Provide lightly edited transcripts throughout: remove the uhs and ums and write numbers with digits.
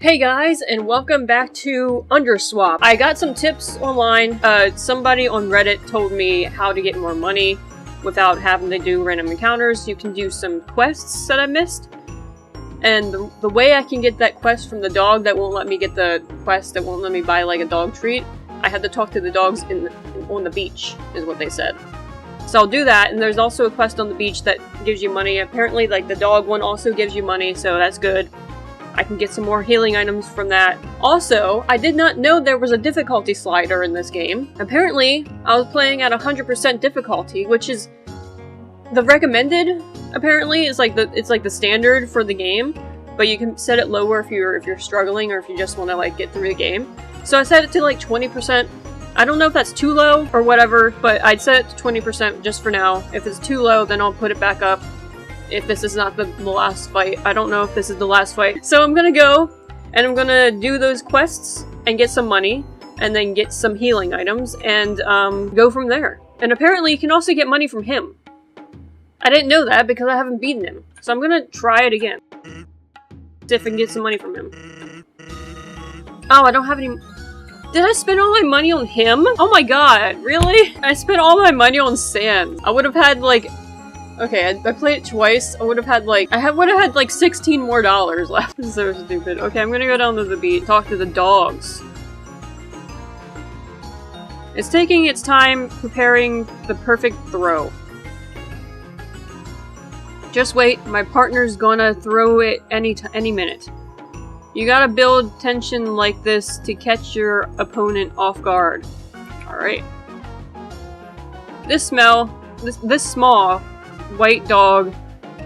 Hey guys, and welcome back to Underswap. I got some tips online. Somebody on Reddit told me how to get more money without having to do random encounters. You can do some quests that I missed. And the way I can get that quest from the dog that won't let me get the quest that won't let me buy like a dog treat, I had to talk to the dogs on the beach, is what they said. So I'll do that, and there's also a quest on the beach that gives you money. Apparently, like, the dog one also gives you money, so that's good. I can get some more healing items from that. Also, I did not know there was a difficulty slider in this game. Apparently, I was playing at 100% difficulty, which is the recommended. Apparently, it's like the standard for the game, but you can set it lower if you're struggling or if you just want to like get through the game. So I set it to like 20%. I don't know if that's too low or whatever, but I'd set it to 20% just for now. If it's too low, then I'll put it back up. If this is not the last fight. I don't know if this is the last fight. So I'm gonna go, and I'm gonna do those quests, and get some money, and then get some healing items, and go from there. And apparently you can also get money from him. I didn't know that because I haven't beaten him. So I'm gonna try it again. See if I can get some money from him. Oh, I don't have any... Did I spend all my money on him? Oh my god, really? I spent all my money on sand. I would have had like... Okay, I played it twice. I would have had like... would have had like $16 more left. This is so stupid. Okay, I'm gonna go down to the beach, talk to the dogs. It's taking its time preparing the perfect throw. Just wait, my partner's gonna throw it any minute. You gotta build tension like this to catch your opponent off guard. Alright. This small white dog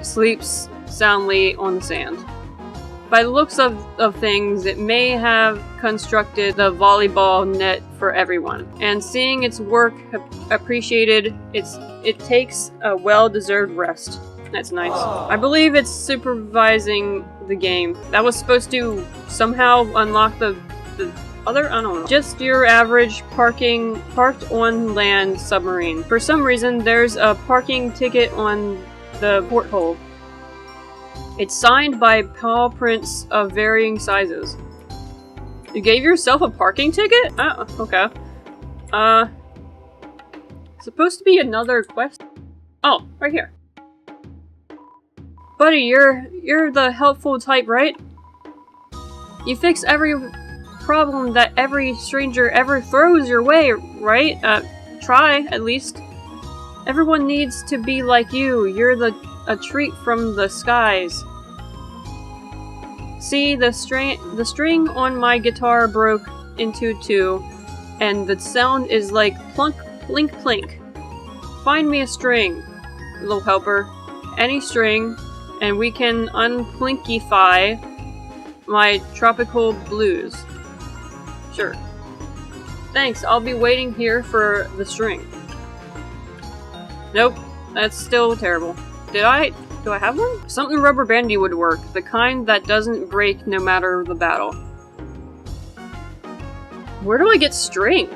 sleeps soundly on the sand. By the looks of things, it may have constructed the volleyball net for everyone. And seeing its work appreciated, it takes a well-deserved rest. That's nice. I believe it's supervising the game. That was supposed to somehow unlock the other? I don't know. Just your average parked on land submarine. For some reason, there's a parking ticket on the porthole. It's signed by paw prints of varying sizes. You gave yourself a parking ticket? Oh, okay. Supposed to be another quest? Oh, right here. Buddy, you're the helpful type, right? You fix every problem that every stranger ever throws your way, right? Try, at least. Everyone needs to be like you. You're a treat from the skies. See, the string on my guitar broke into two, and the sound is like plunk, plink, plink. Find me a string, little helper. Any string, and we can unplinkify my tropical blues. Sure. Thanks, I'll be waiting here for the string. Nope, that's still terrible. Do I have one? Something rubber bandy would work, the kind that doesn't break no matter the battle. Where do I get string?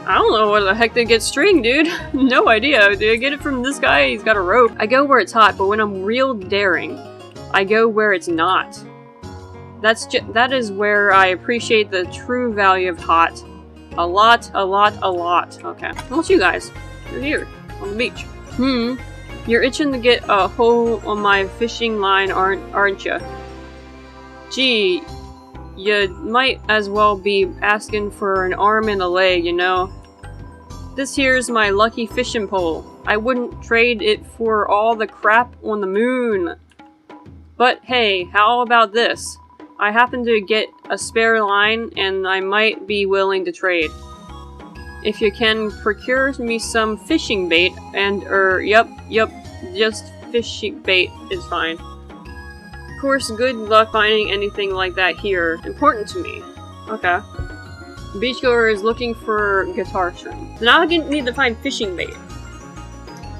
I don't know where the heck they get string, dude. No idea. Do I get it from this guy? He's got a rope. I go where it's hot, but when I'm real daring, I go where it's not. That is where I appreciate the true value of hot. A lot. Okay. What's you guys? You're here, on the beach. You're itching to get a hole on my fishing line, aren't you? Gee, you might as well be asking for an arm and a leg, you know? This here's my lucky fishing pole. I wouldn't trade it for all the crap on the moon. But hey, how about this? I happen to get a spare line, and I might be willing to trade. If you can procure me some fishing bait, and yep, just fishing bait is fine. Of course, good luck finding anything like that here. Important to me. Okay. The beachgoer is looking for guitar string. So now I need to find fishing bait.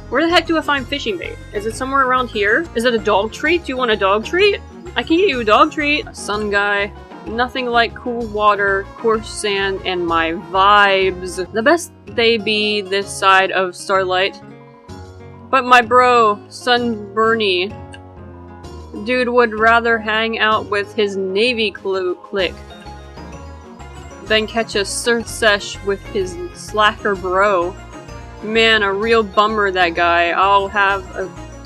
Where the heck do I find fishing bait? Is it somewhere around here? Is it a dog treat? Do you want a dog treat? I can get you a dog treat. A sun guy. Nothing like cool water, coarse sand, and my vibes. The best they be this side of starlight. But my bro, Sunburny, Dude would rather hang out with his Navy clique than catch a surf sesh with his slacker bro. Man, a real bummer, that guy. I'll have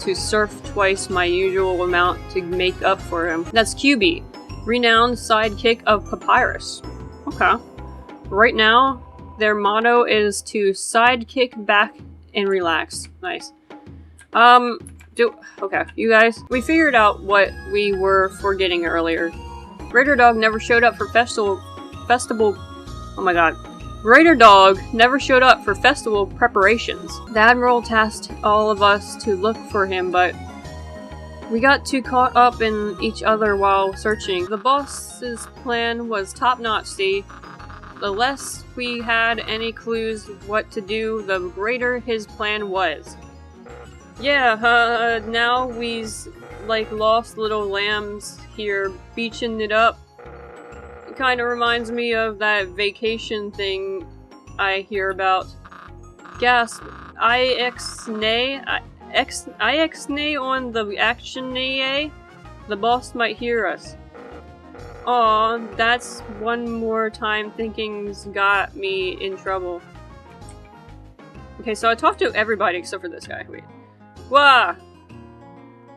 to surf twice my usual amount to make up for him. That's QB, renowned sidekick of Papyrus. Okay. Right now, their motto is to sidekick back and relax. Nice. Okay, you guys. We figured out what we were forgetting earlier. Raider Dog never showed up for festival. Oh my god. Raider Dog never showed up for festival preparations. The Admiral tasked all of us to look for him, but we got too caught up in each other while searching. The boss's plan was top-notch, see? The less we had any clues what to do, the greater his plan was. Yeah, now we's like lost little lambs here, beaching it up. It kinda reminds me of that vacation thing I hear about. Gasp, IXNay on the action nay? The boss might hear us. Aw, that's one more time thinking's got me in trouble. Okay, so I talked to everybody except for this guy. Wait. Wah!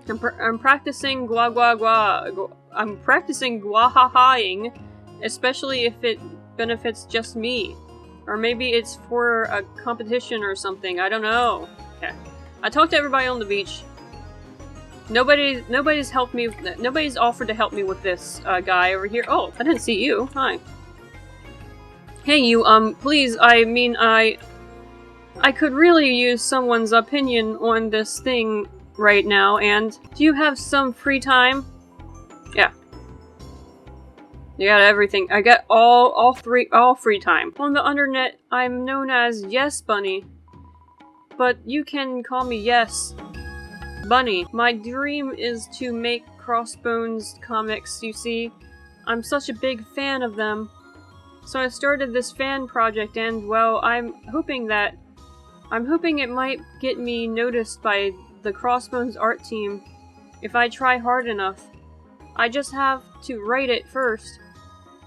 I'm practicing I'm practicing guahahaing, especially if it benefits just me. Or maybe it's for a competition or something, I don't know. Okay. I talked to everybody on the beach. Nobody's helped me. Nobody's offered to help me with this guy over here. Oh, I didn't see you. Hi. Hey, you. Please. I mean, I could really use someone's opinion on this thing right now. And do you have some free time? Yeah. You got everything. I got all free time. On the internet, I'm known as Yes Bunny, but you can call me Yes Bunny. My dream is to make Crossbones comics, you see. I'm such a big fan of them. So I started this fan project and, well, I'm hoping it might get me noticed by the Crossbones art team if I try hard enough. I just have to write it first,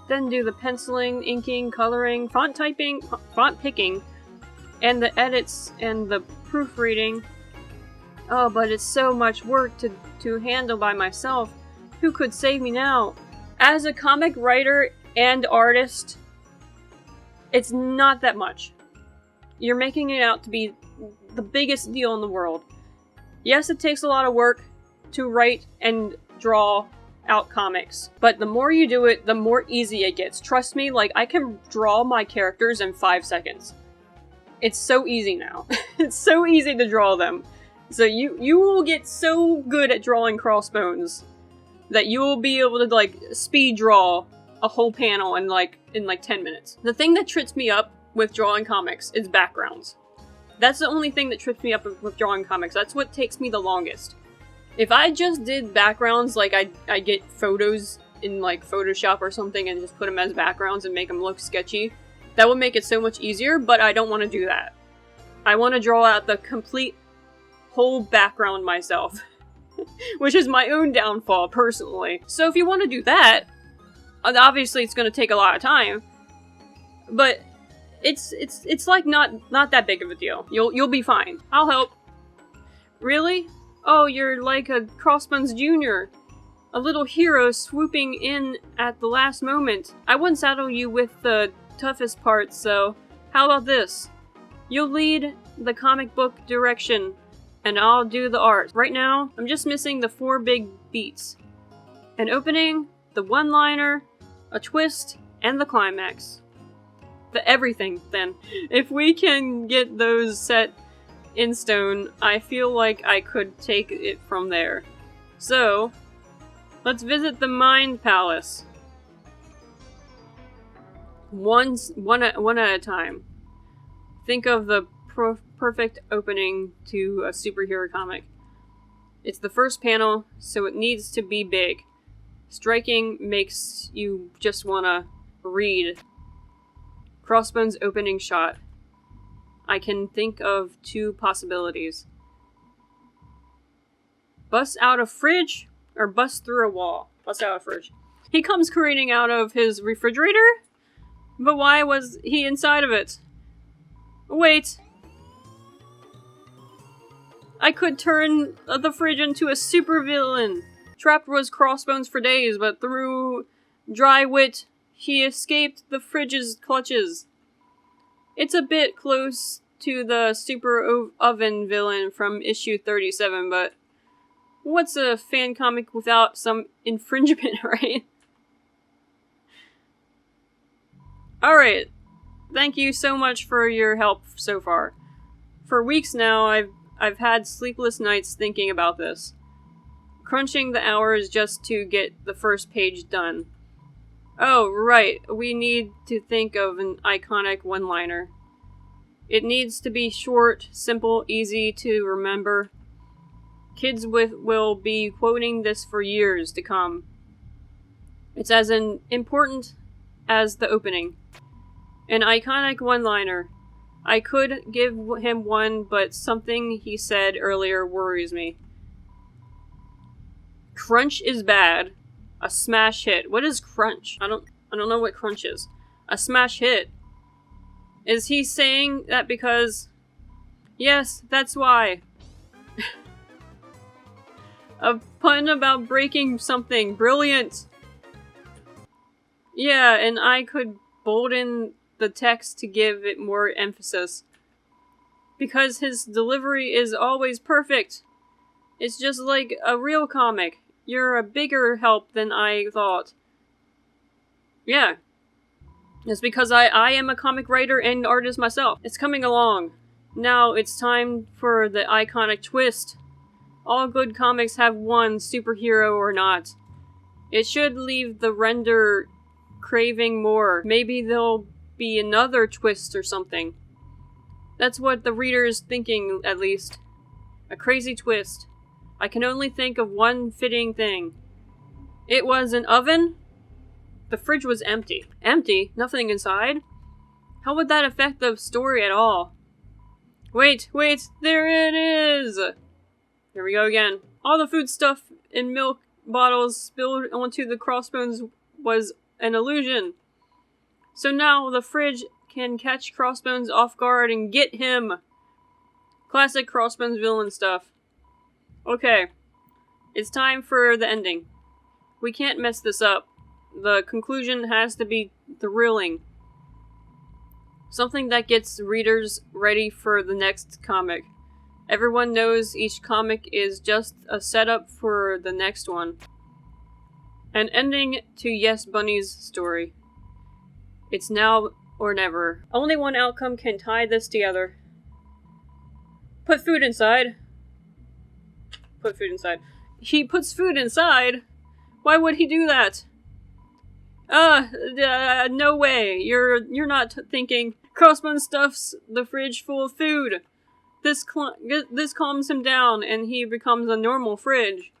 then do the penciling, inking, coloring, font typing, font picking, and the edits and the proofreading. Oh, but it's so much work to handle by myself. Who could save me now? As a comic writer and artist, it's not that much. You're making it out to be the biggest deal in the world. Yes, it takes a lot of work to write and draw out comics, but the more you do it, the more easy it gets. Trust me, like, I can draw my characters in 5 seconds. It's so easy now. It's so easy to draw them. So you will get so good at drawing Crossbones that you will be able to, like, speed draw a whole panel in like 10 minutes. The thing that trips me up with drawing comics is backgrounds. That's the only thing that trips me up with drawing comics. That's what takes me the longest. If I just did backgrounds, like I get photos in like Photoshop or something and just put them as backgrounds and make them look sketchy, that would make it so much easier, but I don't want to do that. I want to draw out the complete whole background myself, which is my own downfall personally. So if you want to do that, obviously it's going to take a lot of time, but it's like not that big of a deal. You'll be fine. I'll help. Really? Oh, you're like a Crossbones Jr., a little hero swooping in at the last moment. I wouldn't saddle you with the toughest parts, so how about this? You'll lead the comic book direction, and I'll do the art. Right now, I'm just missing the 4 big beats. An opening, the one-liner, a twist, and the climax. The everything, then. If we can get those set in stone, I feel like I could take it from there. So, let's visit the Mind Palace. One at a time. Think of the perfect opening to a superhero comic. It's the first panel, so it needs to be big. Striking makes you just wanna read. Crossbones opening shot. I can think of 2 possibilities. Bust out a fridge Or bust through a wall. Bust out a fridge. He comes careening out of his refrigerator? But why was he inside of it? Wait. I could turn the fridge into a supervillain. Trapped was Crossbones for days, but through dry wit, he escaped the fridge's clutches. It's a bit close to the super oven villain from issue 37, but what's a fan comic without some infringement, right? Alright. Thank you so much for your help so far. For weeks now, I've had sleepless nights thinking about this. Crunching the hours just to get the first page done. Oh, right. We need to think of an iconic one-liner. It needs to be short, simple, easy to remember. Kids will be quoting this for years to come. It's as important as the opening. An iconic one-liner. I could give him one, but something he said earlier worries me. Crunch is bad. A smash hit. What is crunch? I don't know what crunch is. A smash hit. Is he saying that because... Yes, that's why. A pun about breaking something. Brilliant. Yeah, and I could bolden the text to give it more emphasis. Because his delivery is always perfect. It's just like a real comic. You're a bigger help than I thought. Yeah. It's because I am a comic writer and artist myself. It's coming along. Now it's time for the iconic twist. All good comics have one, superhero or not. It should leave the render craving more. Maybe there'll be another twist or something. That's what the reader is thinking, at least. A crazy twist. I can only think of one fitting thing. It was an oven? The fridge was empty. Empty? Nothing inside? How would that affect the story at all? Wait, there it is! Here we go again. All the food stuff in milk bottles spilled onto the Crossbones was an illusion. So now the fridge can catch Crossbones off guard and get him. Classic Crossbones villain stuff. Okay. It's time for the ending. We can't mess this up. The conclusion has to be thrilling. Something that gets readers ready for the next comic. Everyone knows each comic is just a setup for the next one. An ending to Yes Bunny's story. It's now or never. Only one outcome can tie this together. Put food inside. Put food inside. He puts food inside? Why would he do that? No way. You're not thinking. Crossbone stuffs the fridge full of food. This calms him down, and he becomes a normal fridge.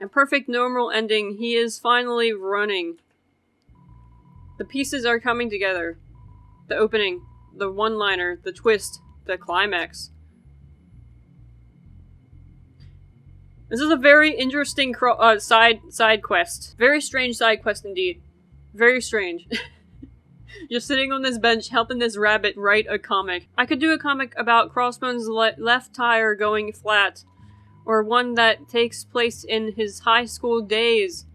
A perfect normal ending. He is finally running. The pieces are coming together. The opening, the one-liner, the twist, the climax. This is a very interesting side quest. Very strange side quest indeed. Very strange. Just sitting on this bench helping this rabbit write a comic. I could do a comic about Crossbone's left tire going flat. Or one that takes place in his high school days.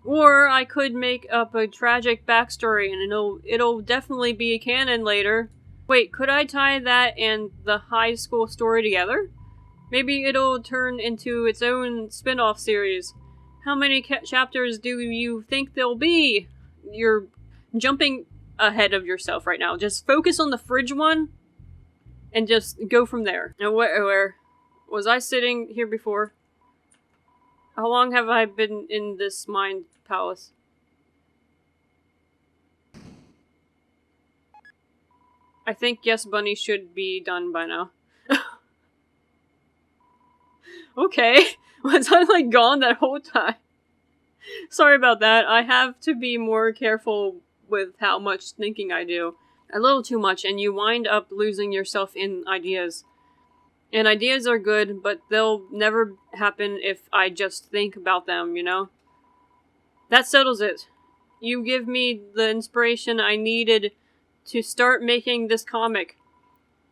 Or I could make up a tragic backstory and it'll definitely be canon later. Wait, could I tie that and the high school story together? Maybe it'll turn into its own spin-off series. How many chapters do you think there'll be? You're jumping ahead of yourself right now. Just focus on the fridge one and just go from there. Now, where was I sitting here before? How long have I been in this mind palace? I think Yes Bunny should be done by now. Okay. Was I like gone that whole time? Sorry about that. I have to be more careful with how much thinking I do. A little too much, and you wind up losing yourself in ideas. And ideas are good, but they'll never happen if I just think about them, you know? That settles it. You give me the inspiration I needed to start making this comic.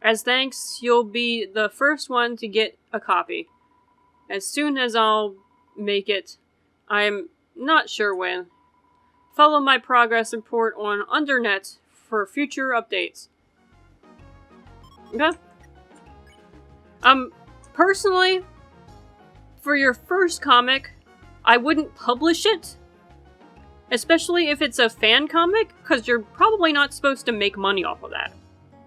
As thanks, you'll be the first one to get a copy. As soon as I'll make it, I'm not sure when. Follow my progress report on Undernet for future updates. Okay? Personally, for your first comic, I wouldn't publish it. Especially if it's a fan comic, because you're probably not supposed to make money off of that.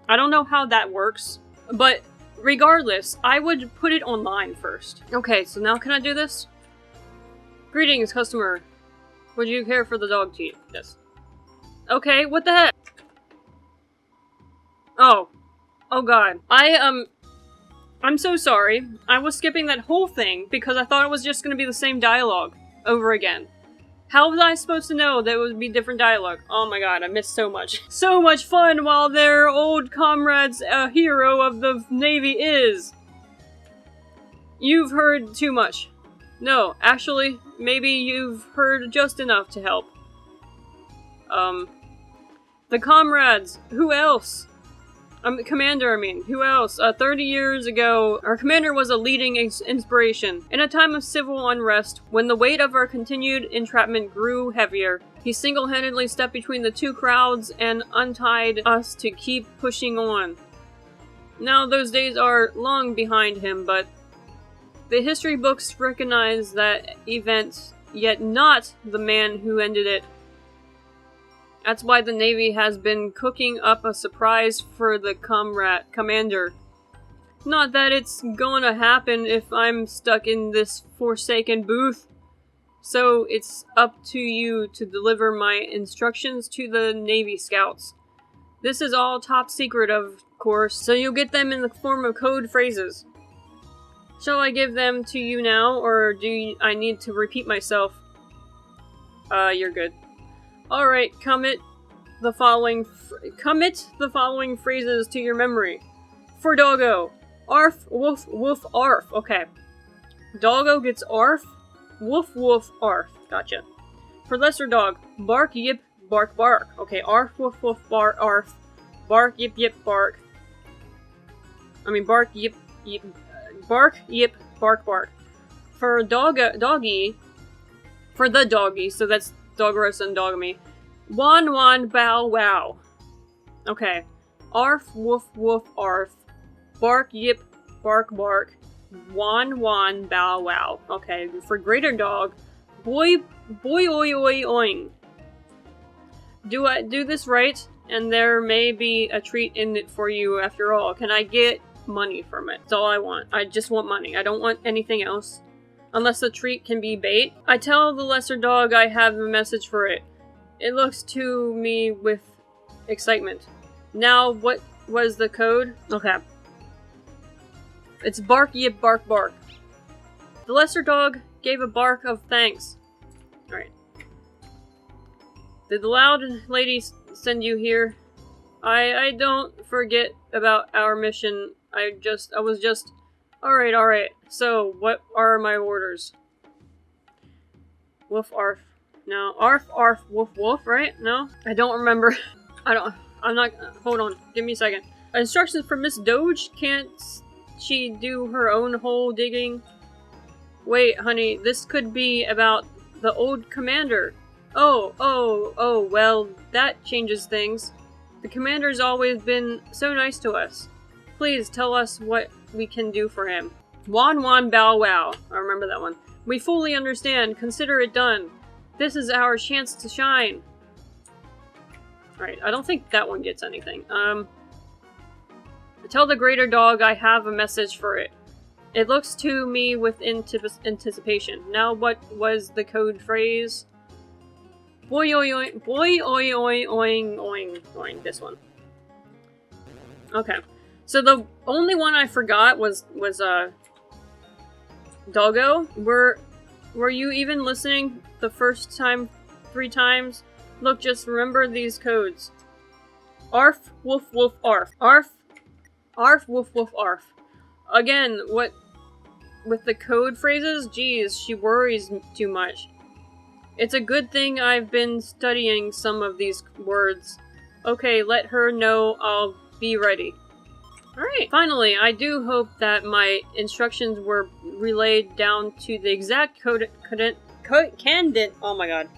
I don't know how that works, but regardless, I would put it online first. Okay, so now can I do this? Greetings, customer. Would you care for the dog to eat this? Okay, what the heck? Oh. Oh god. I'm so sorry. I was skipping that whole thing because I thought it was just gonna be the same dialogue over again. How was I supposed to know that it would be different dialogue? Oh my god, I missed so much. So much fun while their old comrade's a hero of the Navy is. You've heard too much. No, actually, maybe you've heard just enough to help. The comrades. Who else? Commander, I mean. Who else? 30 years ago, our commander was a leading inspiration. In a time of civil unrest, when the weight of our continued entrapment grew heavier, he single-handedly stepped between the two crowds and untied us to keep pushing on. Now those days are long behind him, but the history books recognize that event, yet not the man who ended it. That's why the Navy has been cooking up a surprise for the commander. Not that it's gonna happen if I'm stuck in this forsaken booth. So it's up to you to deliver my instructions to the Navy scouts. This is all top secret, of course, so you'll get them in the form of code phrases. Shall I give them to you now, or do I need to repeat myself? You're good. Alright, commit the following phrases to your memory. For Doggo, arf, woof, woof, arf. Okay. Doggo gets arf, woof, woof, arf. Gotcha. For Lesser Dog, bark, yip, bark, bark. Okay, arf, woof, woof, bark, arf. Bark, yip, yip, bark. I mean, bark, yip, yip. Bark, yip, bark, bark. For doggy, for the doggy, so that's Doggerus and Dogamy. Wan wan bow wow. Okay. Arf woof woof arf. Bark yip bark bark. Wan wan bow wow. Okay. For Greater Dog, boy oi oi oing. Do I do this right? And there may be a treat in it for you after all. Can I get money from it? That's all I want. I just want money. I don't want anything else. Unless the treat can be bait. I tell the Lesser Dog I have a message for it. It looks to me with excitement. Now, what was the code? Okay. It's bark yip bark bark. The Lesser Dog gave a bark of thanks. Alright. Did the loud lady send you here? I don't forget about our mission. I was just... Alright. So, what are my orders? Woof arf. No. Arf arf woof woof, right? No? I don't remember. I'm not... Hold on. Give me a second. Instructions for Miss Doge? Can't she do her own hole digging? Wait, honey. This could be about the old commander. Oh, well, that changes things. The commander's always been so nice to us. Please tell us what we can do for him. Wan wan bow wow. I remember that one. We fully understand. Consider it done. This is our chance to shine. Alright, I don't think that one gets anything. Tell the Greater Dog I have a message for it. It looks to me with anticipation. Now what was the code phrase? Boy oi oi oing oing oing. This one. Okay. So the only one I forgot was Doggo. Were you even listening the first time 3 times? Look, just remember these codes. Arf, woof, woof, arf. Arf, arf, woof, woof, arf. Again, what... with the code phrases? Geez, she worries too much. It's a good thing I've been studying some of these words. Okay, let her know I'll be ready. Alright, finally, I do hope that my instructions were relayed down to the exact candidate. Oh my god.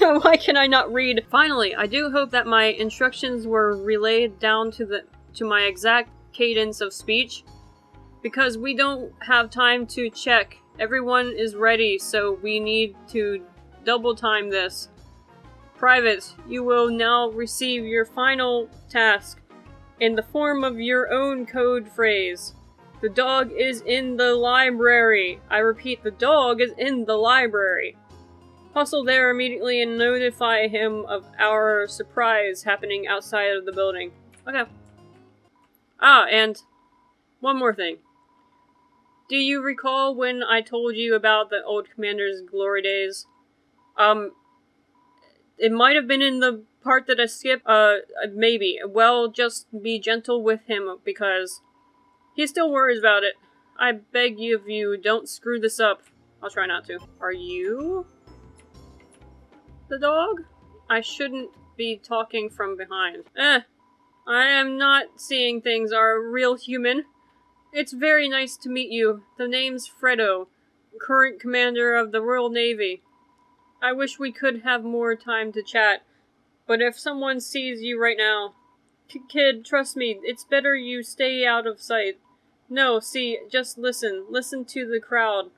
Why can I not read? Finally, I do hope that my instructions were relayed down to my exact cadence of speech. Because we don't have time to check. Everyone is ready, so we need to double time this. Private, you will now receive your final task in the form of your own code phrase. The dog is in the library. I repeat, the dog is in the library. Hustle there immediately and notify him of our surprise happening outside of the building. Okay. Ah, and one more thing. Do you recall when I told you about the old commander's glory days? It might have been in the part that I skipped, maybe. Well, just be gentle with him, because he still worries about it. I beg of you, don't screw this up. I'll try not to. Are you the dog? I shouldn't be talking from behind. I am not seeing things are a real human. It's very nice to meet you. The name's Fredo, current commander of the Royal Navy. I wish we could have more time to chat, but if someone sees you right now... Kid, trust me, it's better you stay out of sight. No, see, just listen. Listen to the crowd.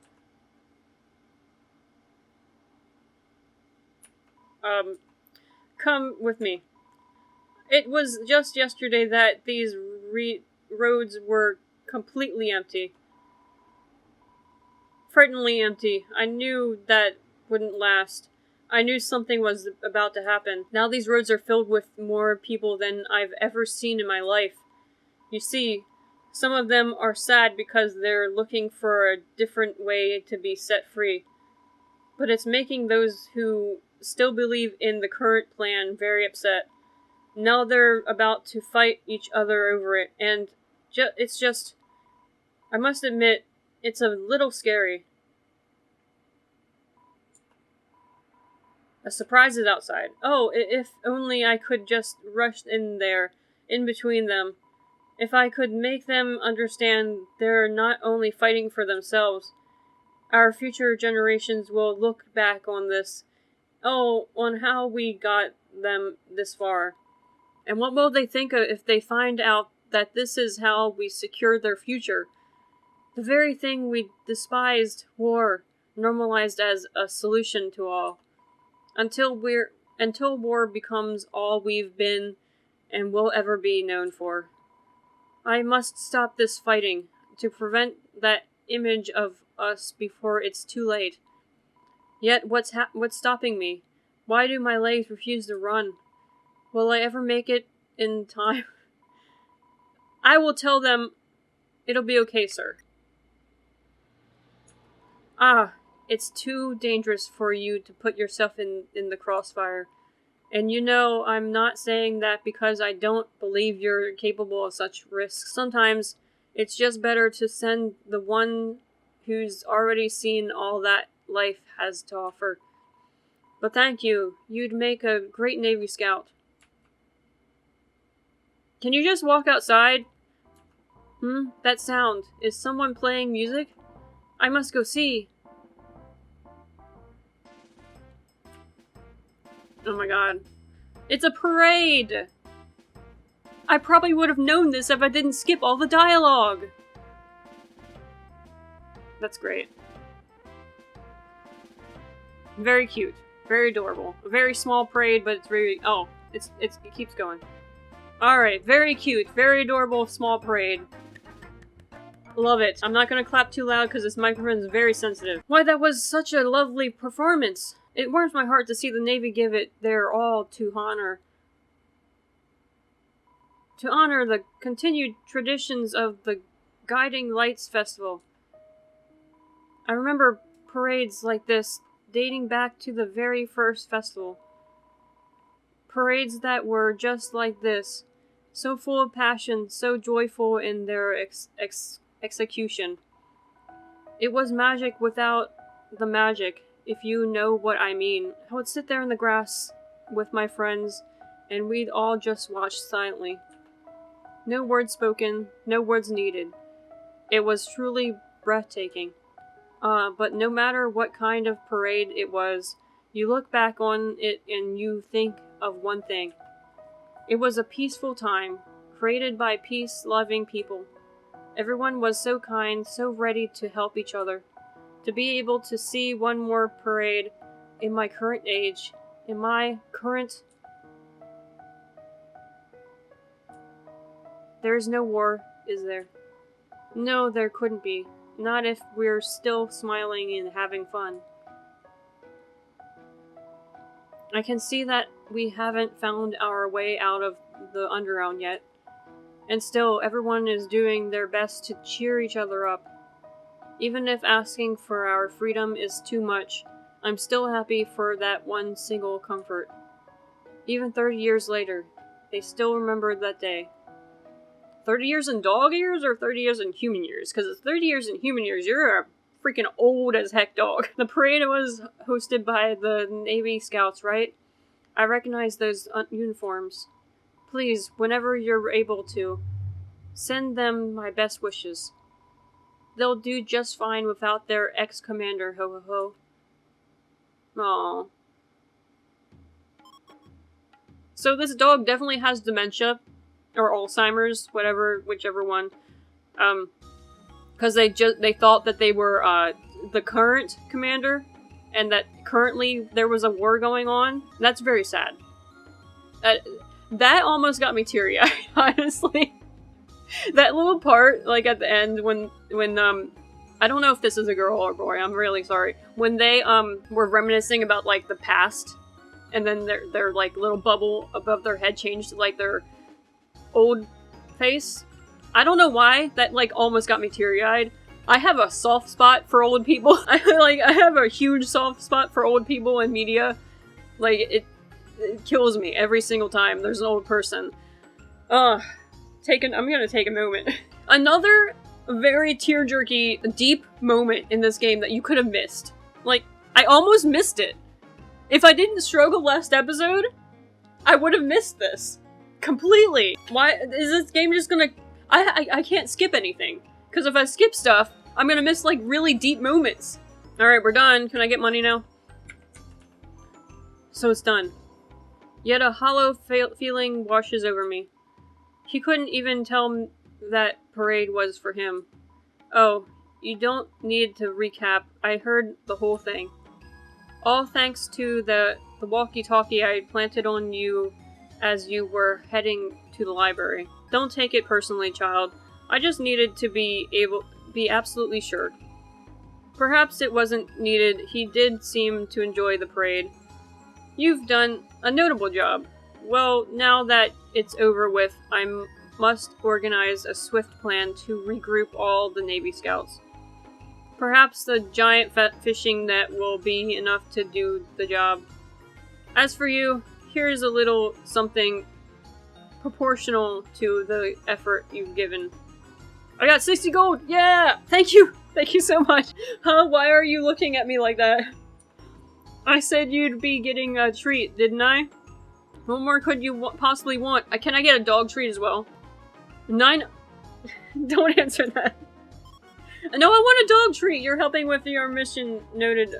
Come with me. It was just yesterday that these roads were completely empty. Frighteningly empty. I knew that wouldn't last. I knew something was about to happen. Now these roads are filled with more people than I've ever seen in my life. You see, some of them are sad because they're looking for a different way to be set free. But it's making those who still believe in the current plan very upset. Now they're about to fight each other over it, and it's just... I must admit, it's a little scary. A surprise is outside. Oh, if only I could just rush in there, in between them. If I could make them understand they're not only fighting for themselves. Our future generations will look back on this. Oh, on how we got them this far. And what will they think of if they find out that this is how we secure their future? The very thing we despised, war, normalized as a solution to all. Until war becomes all we've been and will ever be known for. I must stop this fighting to prevent that image of us before it's too late. Yet what's stopping me? Why do my legs refuse to run? Will I ever make it in time? I will tell them it'll be okay, sir. Ah, it's too dangerous for you to put yourself in the crossfire. And you know, I'm not saying that because I don't believe you're capable of such risks. Sometimes it's just better to send the one who's already seen all that life has to offer. But thank you. You'd make a great Navy Scout. Can you just walk outside? That sound. Is someone playing music? I must go see. Oh my god. It's a parade! I probably would have known this if I didn't skip all the dialogue! That's great. Very cute. Very adorable. A very small parade, but it's very... Oh, it keeps going. Alright, very cute. Very adorable small parade. Love it. I'm not gonna clap too loud because this microphone is very sensitive. Why, that was such a lovely performance! It warms my heart to see the Navy give it their all to honor the continued traditions of the Guiding Lights Festival. I remember parades like this dating back to the very first festival. Parades that were just like this, so full of passion, so joyful in their execution. It was magic without the magic, if you know what I mean. I would sit there in the grass with my friends, and we'd all just watch silently. No words spoken, no words needed. It was truly breathtaking. But no matter what kind of parade it was, you look back on it and you think of one thing. It was a peaceful time, created by peace-loving people. Everyone was so kind, so ready to help each other. To be able to see one more parade in my current age, in my current... There's no war, is there? No, there couldn't be. Not if we're still smiling and having fun. I can see that we haven't found our way out of the underground yet. And still, everyone is doing their best to cheer each other up. Even if asking for our freedom is too much, I'm still happy for that one single comfort. Even 30 years later, they still remember that day. 30 years in dog years or 30 years in human years? Because it's 30 years in human years, you're a freaking old as heck dog. The parade was hosted by the Navy Scouts, right? I recognize those uniforms. Please, whenever you're able to, send them my best wishes. They'll do just fine without their ex-commander, ho ho ho. Aww. So this dog definitely has dementia. Or Alzheimer's, whichever one. Because they thought that they were, the current commander, and that currently there was a war going on. That's very sad. That almost got me teary-eyed, honestly. That little part, like, at the end, when, I don't know if this is a girl or boy, I'm really sorry. When they, were reminiscing about, like, the past, and then their like, little bubble above their head changed to, like, their old face. I don't know why, that, like, almost got me teary-eyed. I have a soft spot for old people. I have a huge soft spot for old people in media. Like, it kills me every single time there's an old person. I'm gonna take a moment. Another very tear-jerky, deep moment in this game that you could have missed. Like, I almost missed it. If I didn't struggle last episode, I would have missed this. Completely. Why is this game just gonna... I can't skip anything. Because if I skip stuff, I'm gonna miss, like, really deep moments. Alright, we're done. Can I get money now? So it's done. Yet a hollow feeling washes over me. He couldn't even tell that parade was for him. Oh, you don't need to recap. I heard the whole thing. All thanks to the walkie-talkie I planted on you as you were heading to the library. Don't take it personally, child. I just needed to be absolutely sure. Perhaps it wasn't needed. He did seem to enjoy the parade. You've done a notable job. Well, now that it's over with, I must organize a swift plan to regroup all the Navy Scouts. Perhaps the giant fishing net will be enough to do the job. As for you, here's a little something proportional to the effort you've given. I got 60 gold! Yeah! Thank you! Thank you so much! Huh? Why are you looking at me like that? I said you'd be getting a treat, didn't I? What more could you possibly want? Can I get a dog treat as well? 9... Don't answer that. No, I want a dog treat! You're helping with your mission, noted.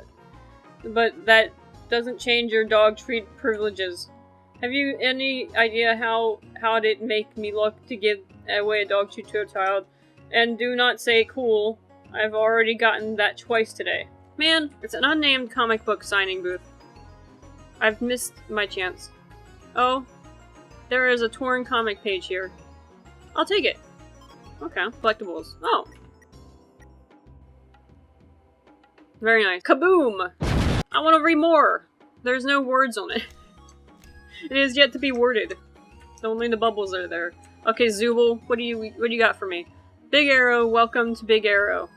But that doesn't change your dog treat privileges. Have you any idea how it'd make me look to give away a dog treat to a child? And do not say cool. I've already gotten that twice today. Man, it's an unnamed comic book signing booth. I've missed my chance. Oh, there is a torn comic page here. I'll take it. Okay, collectibles. Oh. Very nice. Kaboom! I want to read more! There's no words on it. It is yet to be worded. Only the bubbles are there. Okay, Zubul, what do you got for me? Big Arrow, welcome to Big Arrow.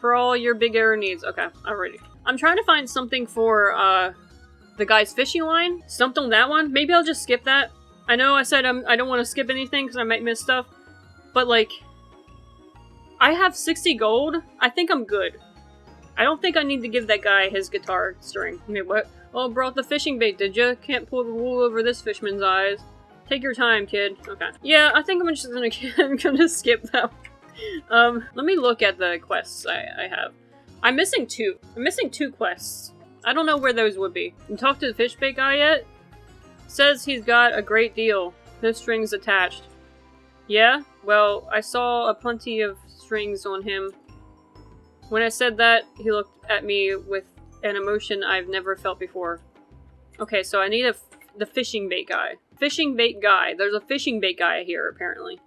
For all your Big Arrow needs. Okay, I'm ready. I'm trying to find something for, the guy's fishing line. Stumped on that one. Maybe I'll just skip that. I know I said I don't want to skip anything because I might miss stuff. But, like... I have 60 gold. I think I'm good. I don't think I need to give that guy his guitar string. Wait, what? Oh, brought the fishing bait, did ya? Can't pull the wool over this fishman's eyes. Take your time, kid. Okay. Yeah, I think I'm just gonna, I'm gonna skip that one. Let me look at the quests I have. I'm missing 2. I'm missing 2 quests. I don't know where those would be. You talked to the fish bait guy yet? Says he's got a great deal. No strings attached. Yeah? Well, I saw a plenty of strings on him. When I said that, he looked at me with an emotion I've never felt before. Okay, so I need the fishing bait guy. Fishing bait guy. There's a fishing bait guy here, apparently.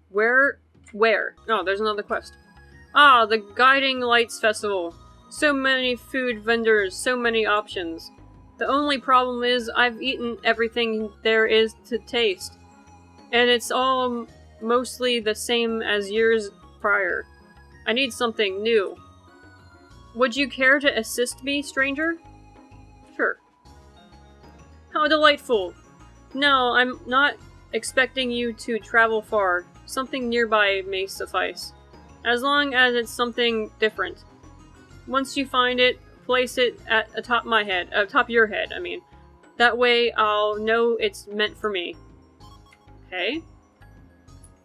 Where? Oh, there's another quest. Ah, the Guiding Lights Festival. So many food vendors, so many options. The only problem is I've eaten everything there is to taste. And it's all mostly the same as years prior. I need something new. Would you care to assist me, stranger? Sure. How delightful. No, I'm not expecting you to travel far. Something nearby may suffice. As long as it's something different. Once you find it, place it at atop my head. Atop your head, I mean. That way I'll know it's meant for me. Okay.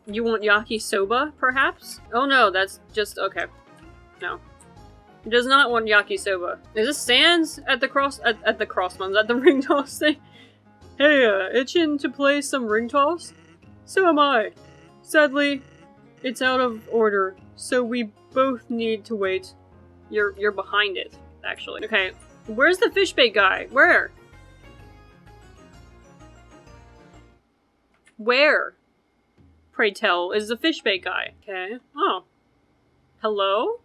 You want yakisoba, perhaps? Oh no, that's just... okay. No. He does not want yakisoba. Is this Sans at the at the crossbones, at the ring toss thing? Hey, itching to play some ring toss? So am I. Sadly, it's out of order, so we both need to wait. You're behind it, actually. Okay, where's the fish bait guy? Where? Where, pray tell, is the fish bait guy? Okay. Oh. Hello?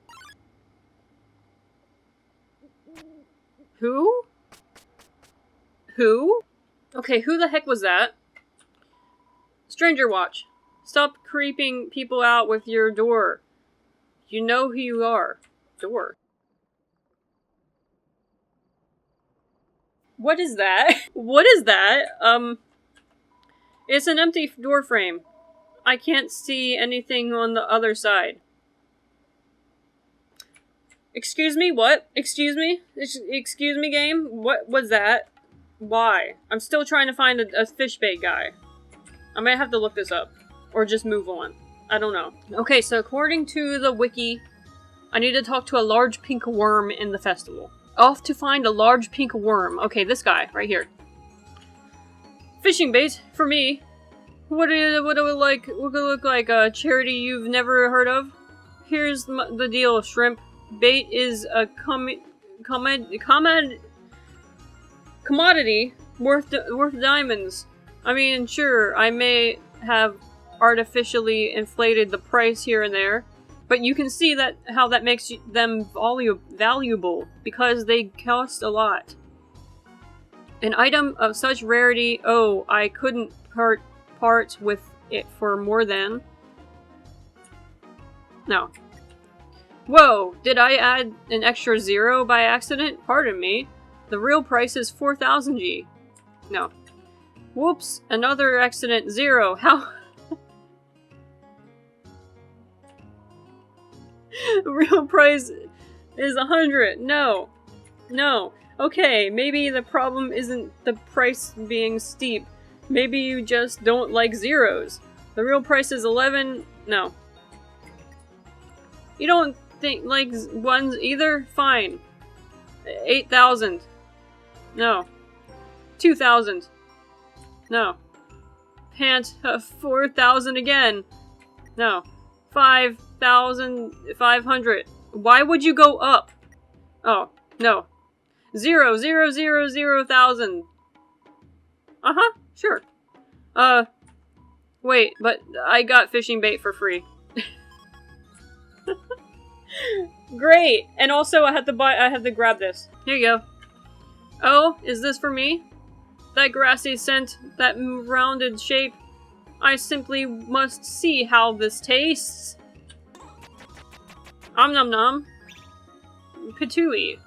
Who? Who? Okay, who the heck was that? Stranger watch. Stop creeping people out with your door. You know who you are. Door. What is that? What is that? It's an empty door frame. I can't see anything on the other side. Excuse me? What? Excuse me? Excuse me, game? What was that? Why? I'm still trying to find a fish bait guy. I might have to look this up. Or just move on. I don't know. Okay, so according to the wiki, I need to talk to a large pink worm in the festival. Off to find a large pink worm. Okay, this guy, right here. Fishing bait, for me. What do it look like? A charity you've never heard of? Here's the deal, shrimp. Bait is a commodity worth diamonds. I mean, sure, I may have artificially inflated the price here and there, but you can see that how that makes them valuable because they cost a lot. An item of such rarity, oh, I couldn't part with it for more than... No. Whoa, did I add an extra 0 by accident? Pardon me. The real price is 4,000 G. No. Whoops, another accident, 0. How... Real price is 100. No. No. Okay, maybe the problem isn't the price being steep. Maybe you just don't like zeros. The real price is 11. No. You don't think like ones either? Fine. 8,000. No. 2,000. No. Pant 4,000 again. No. 5,500. Why would you go up? Oh, no. 0, 0, 0, 0,000. Uh-huh, sure. Wait, but I got fishing bait for free. Great! And also I have to grab this. Here you go. Oh, is this for me? That grassy scent, that rounded shape. I simply must see how this tastes. Om nom nom. Patooey.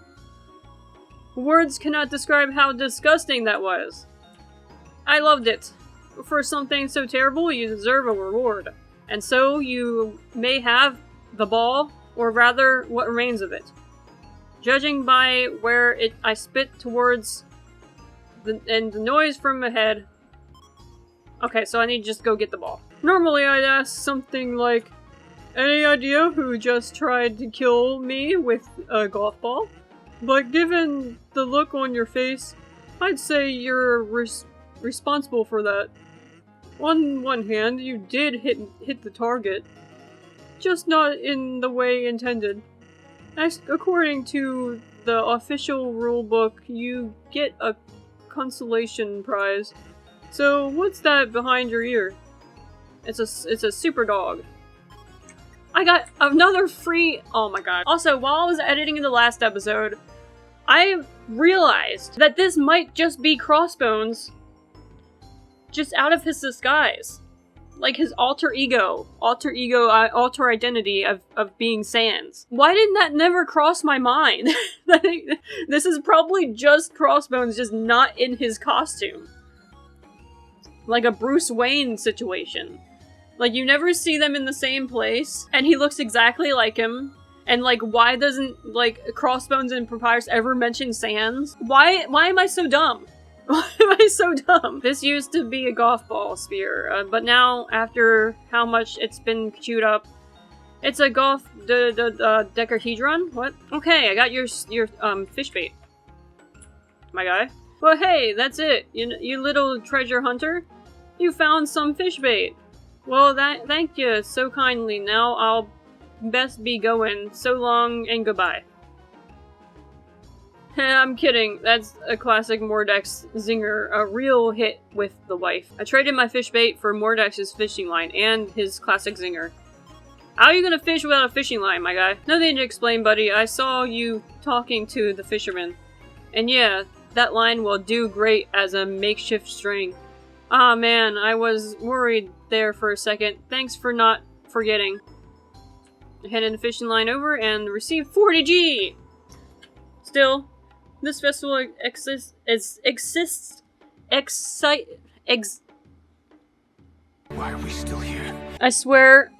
Words cannot describe how disgusting that was. I loved it. For something so terrible, you deserve a reward. And so you may have the ball, or rather, what remains of it. Judging by where I spit towards and the noise from ahead. Okay, so I need to just go get the ball. Normally I'd ask something like, any idea who just tried to kill me with a golf ball? But given the look on your face, I'd say you're responsible for that. On one hand, you did hit the target, just not in the way intended. According to the official rulebook, you get a consolation prize. So what's that behind your ear? It's a super dog. I got another free. Oh my god. Also, while I was editing in the last episode, I realized that this might just be Crossbones, just out of his disguise. Like his alter identity of being Sans. Why didn't that never cross my mind? This is probably just Crossbones, just not in his costume. Like a Bruce Wayne situation. Like, you never see them in the same place, and he looks exactly like him. And, like, why doesn't, like, Crossbones and Papyrus ever mention Sans? Why am I so dumb? Why am I so dumb? This used to be a golf ball sphere, but now, after how much it's been chewed up, it's a golf decahedron? What? Okay, I got your fish bait, my guy. Well, hey, that's it. You little treasure hunter. You found some fish bait. Well, thank you so kindly. Now I'll best be going. So long and goodbye. I'm kidding. That's a classic Mordex zinger, a real hit with the wife. I traded my fish bait for Mordex's fishing line and his classic zinger. How are you gonna fish without a fishing line, my guy? No need to explain, buddy. I saw you talking to the fisherman. And yeah, that line will do great as a makeshift string. Ah, man, I was worried there for a second. Thanks for not forgetting. I handed the fishing line over and received 40G! Still, this festival exists. Why are we still here? I swear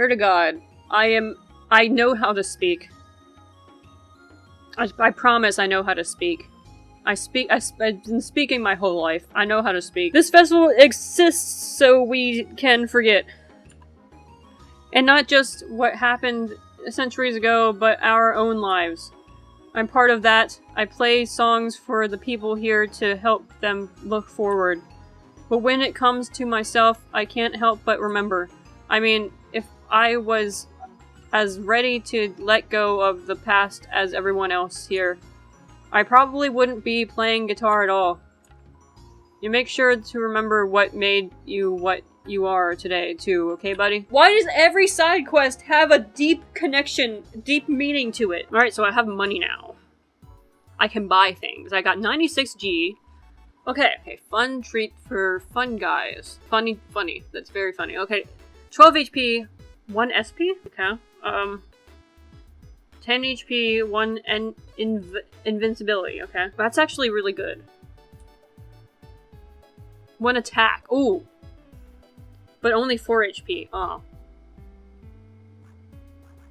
to God, I know how to speak. I promise I know how to speak. I've been speaking my whole life. I know how to speak. This festival exists so we can forget. And not just what happened centuries ago, but our own lives. I'm part of that. I play songs for the people here to help them look forward. But when it comes to myself, I can't help but remember. I mean, if I was as ready to let go of the past as everyone else here, I probably wouldn't be playing guitar at all. You make sure to remember what made you what you are today, too, okay, buddy? Why does every side quest have a deep connection, deep meaning to it? Alright, so I have money now. I can buy things. I got 96G. Okay, fun treat for fun guys. Funny. That's very funny. Okay, 12 HP, 1 SP? Okay, 10 HP, 1 invincibility, okay? That's actually really good. 1 attack, ooh! But only 4 HP, oh.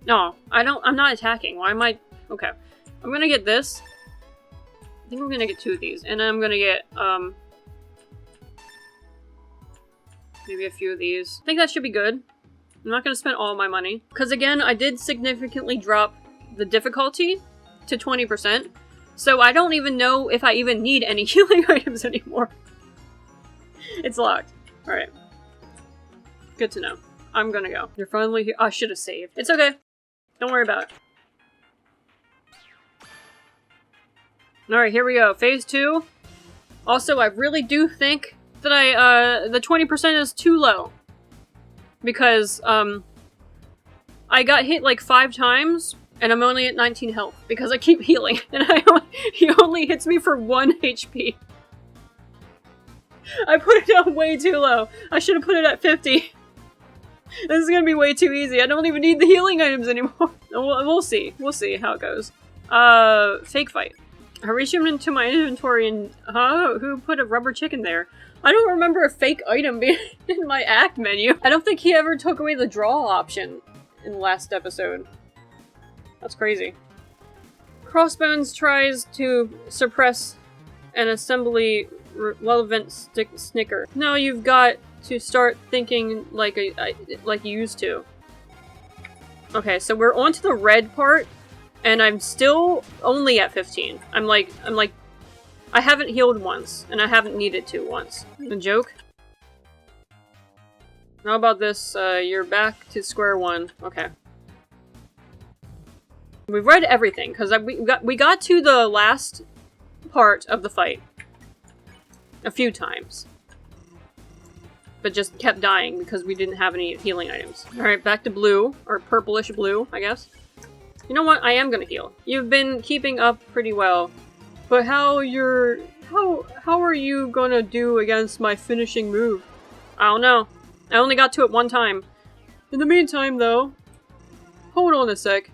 No, I'm not attacking, why am I... Okay, I'm gonna get this. I think I'm gonna get 2 of these, and then I'm gonna get, maybe a few of these. I think that should be good. I'm not gonna spend all my money. Because again, I did significantly drop the difficulty to 20%, so I don't even know if I even need any healing items anymore. It's locked. Alright. Good to know. I'm gonna go. You're finally here. Oh, I should have saved. It's okay. Don't worry about it. Alright, here we go. Phase 2. Also, I really do think that the 20% is too low. Because, I got hit like 5 times, and I'm only at 19 health, because I keep healing, and he only hits me for 1 HP. I put it down way too low. I should have put it at 50. This is gonna be way too easy. I don't even need the healing items anymore. We'll see. We'll see how it goes. Fake fight. I reached him into my inventory and... Who put a rubber chicken there? I don't remember a fake item being in my act menu. I don't think he ever took away the draw option. in the last episode. That's crazy. Crossbones tries to suppress an assembly relevant snicker. Now you've got to start thinking like like you used to. Okay, so we're on to the red part, and I'm still only at 15. I'm like, I haven't healed once, and I haven't needed to once. A joke? How about this? You're back to square one. Okay. We've read everything, because we got to the last part of the fight a few times. But just kept dying because we didn't have any healing items. Alright, back to blue, or purplish blue, I guess. You know what? I am gonna heal. You've been keeping up pretty well. But how are you gonna do against my finishing move? I don't know. I only got to it one time. In the meantime, though, hold on a sec.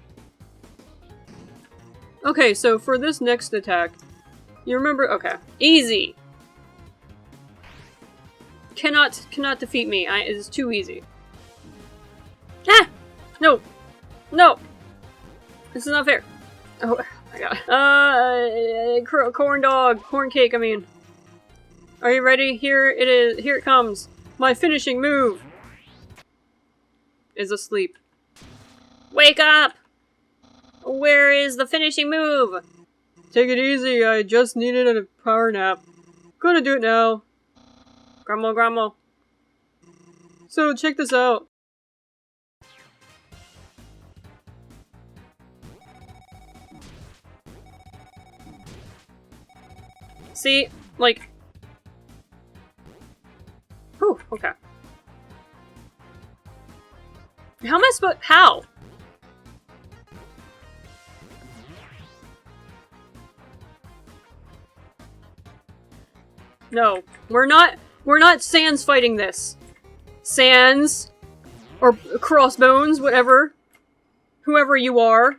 Okay, so for this next attack, you remember? Okay, easy. Cannot defeat me. It is too easy. Ah! No! No! This is not fair. Oh my god. Corn dog. Corn cake, I mean. Are you ready? Here it is. Here it comes. My finishing move is asleep. Wake up! Where is the finishing move? Take it easy. I just needed a power nap. Gonna do it now. Grumble, grumble. So, check this out. See? Like... Whew, okay. How am I supposed... How? No. We're not Sans fighting this. Sans. Or Crossbones, whatever. Whoever you are.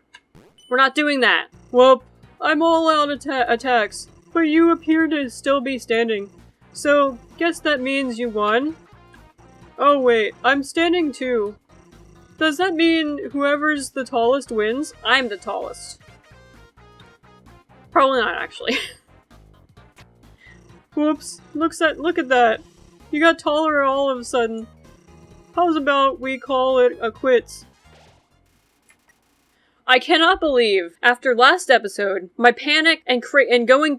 We're not doing that. Well, I'm all out of attacks. But you appear to still be standing. So, guess that means you won? Oh wait, I'm standing too. Does that mean whoever's the tallest wins? I'm the tallest. Probably not, actually. Whoops, look at that. You got taller all of a sudden. How's about we call it a quits? I cannot believe, after last episode, my panic and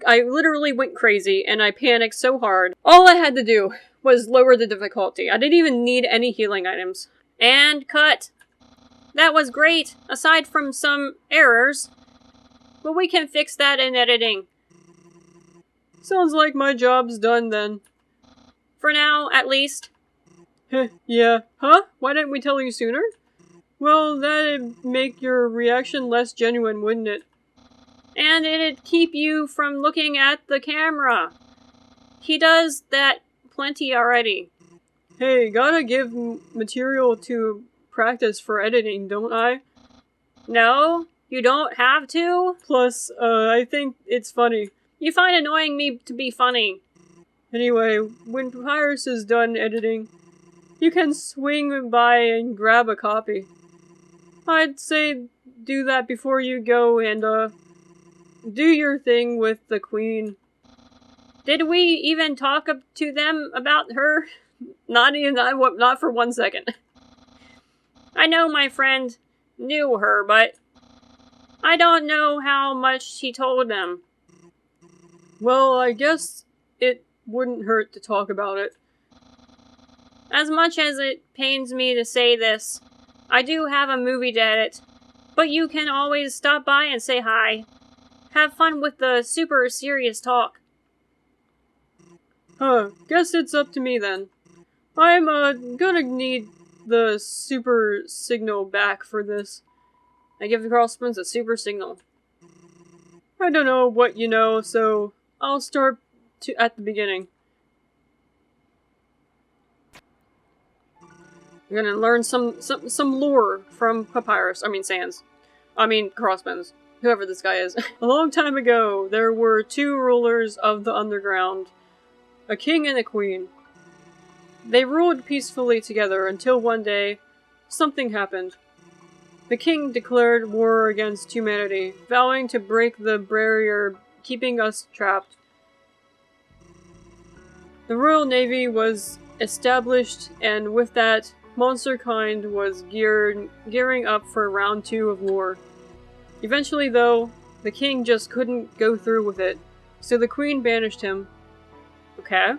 I literally went crazy and I panicked so hard. All I had to do was lower the difficulty. I didn't even need any healing items. And cut. That was great, aside from some errors. But we can fix that in editing. Sounds like my job's done then. For now, at least. Yeah. Huh? Why didn't we tell you sooner? Well, that'd make your reaction less genuine, wouldn't it? And it'd keep you from looking at the camera. He does that plenty already. Hey, gotta give material to practice for editing, don't I? No, you don't have to. Plus, I think it's funny. You find annoying me to be funny. Anyway, when Papyrus is done editing, you can swing by and grab a copy. I'd say do that before you go and, do your thing with the queen. Did we even talk to them about her? Not for 1 second. I know my friend knew her, but I don't know how much he told them. Well, I guess it wouldn't hurt to talk about it. As much as it pains me to say this, I do have a movie to edit, but you can always stop by and say hi. Have fun with the super serious talk. Huh, guess it's up to me then. I'm, gonna need the super signal back for this. I give the Crossbones a super signal. I don't know what you know, so I'll start at the beginning. You're gonna learn some lore from Papyrus. I mean Sans. I mean Crossbones. Whoever this guy is. A long time ago, there were two rulers of the underground. A king and a queen. They ruled peacefully together until one day, something happened. The king declared war against humanity, vowing to break the barrier keeping us trapped. The Royal Navy was established, and with that, monster kind was gearing up for round 2 of war. Eventually, though, the king just couldn't go through with it, so the queen banished him. Okay.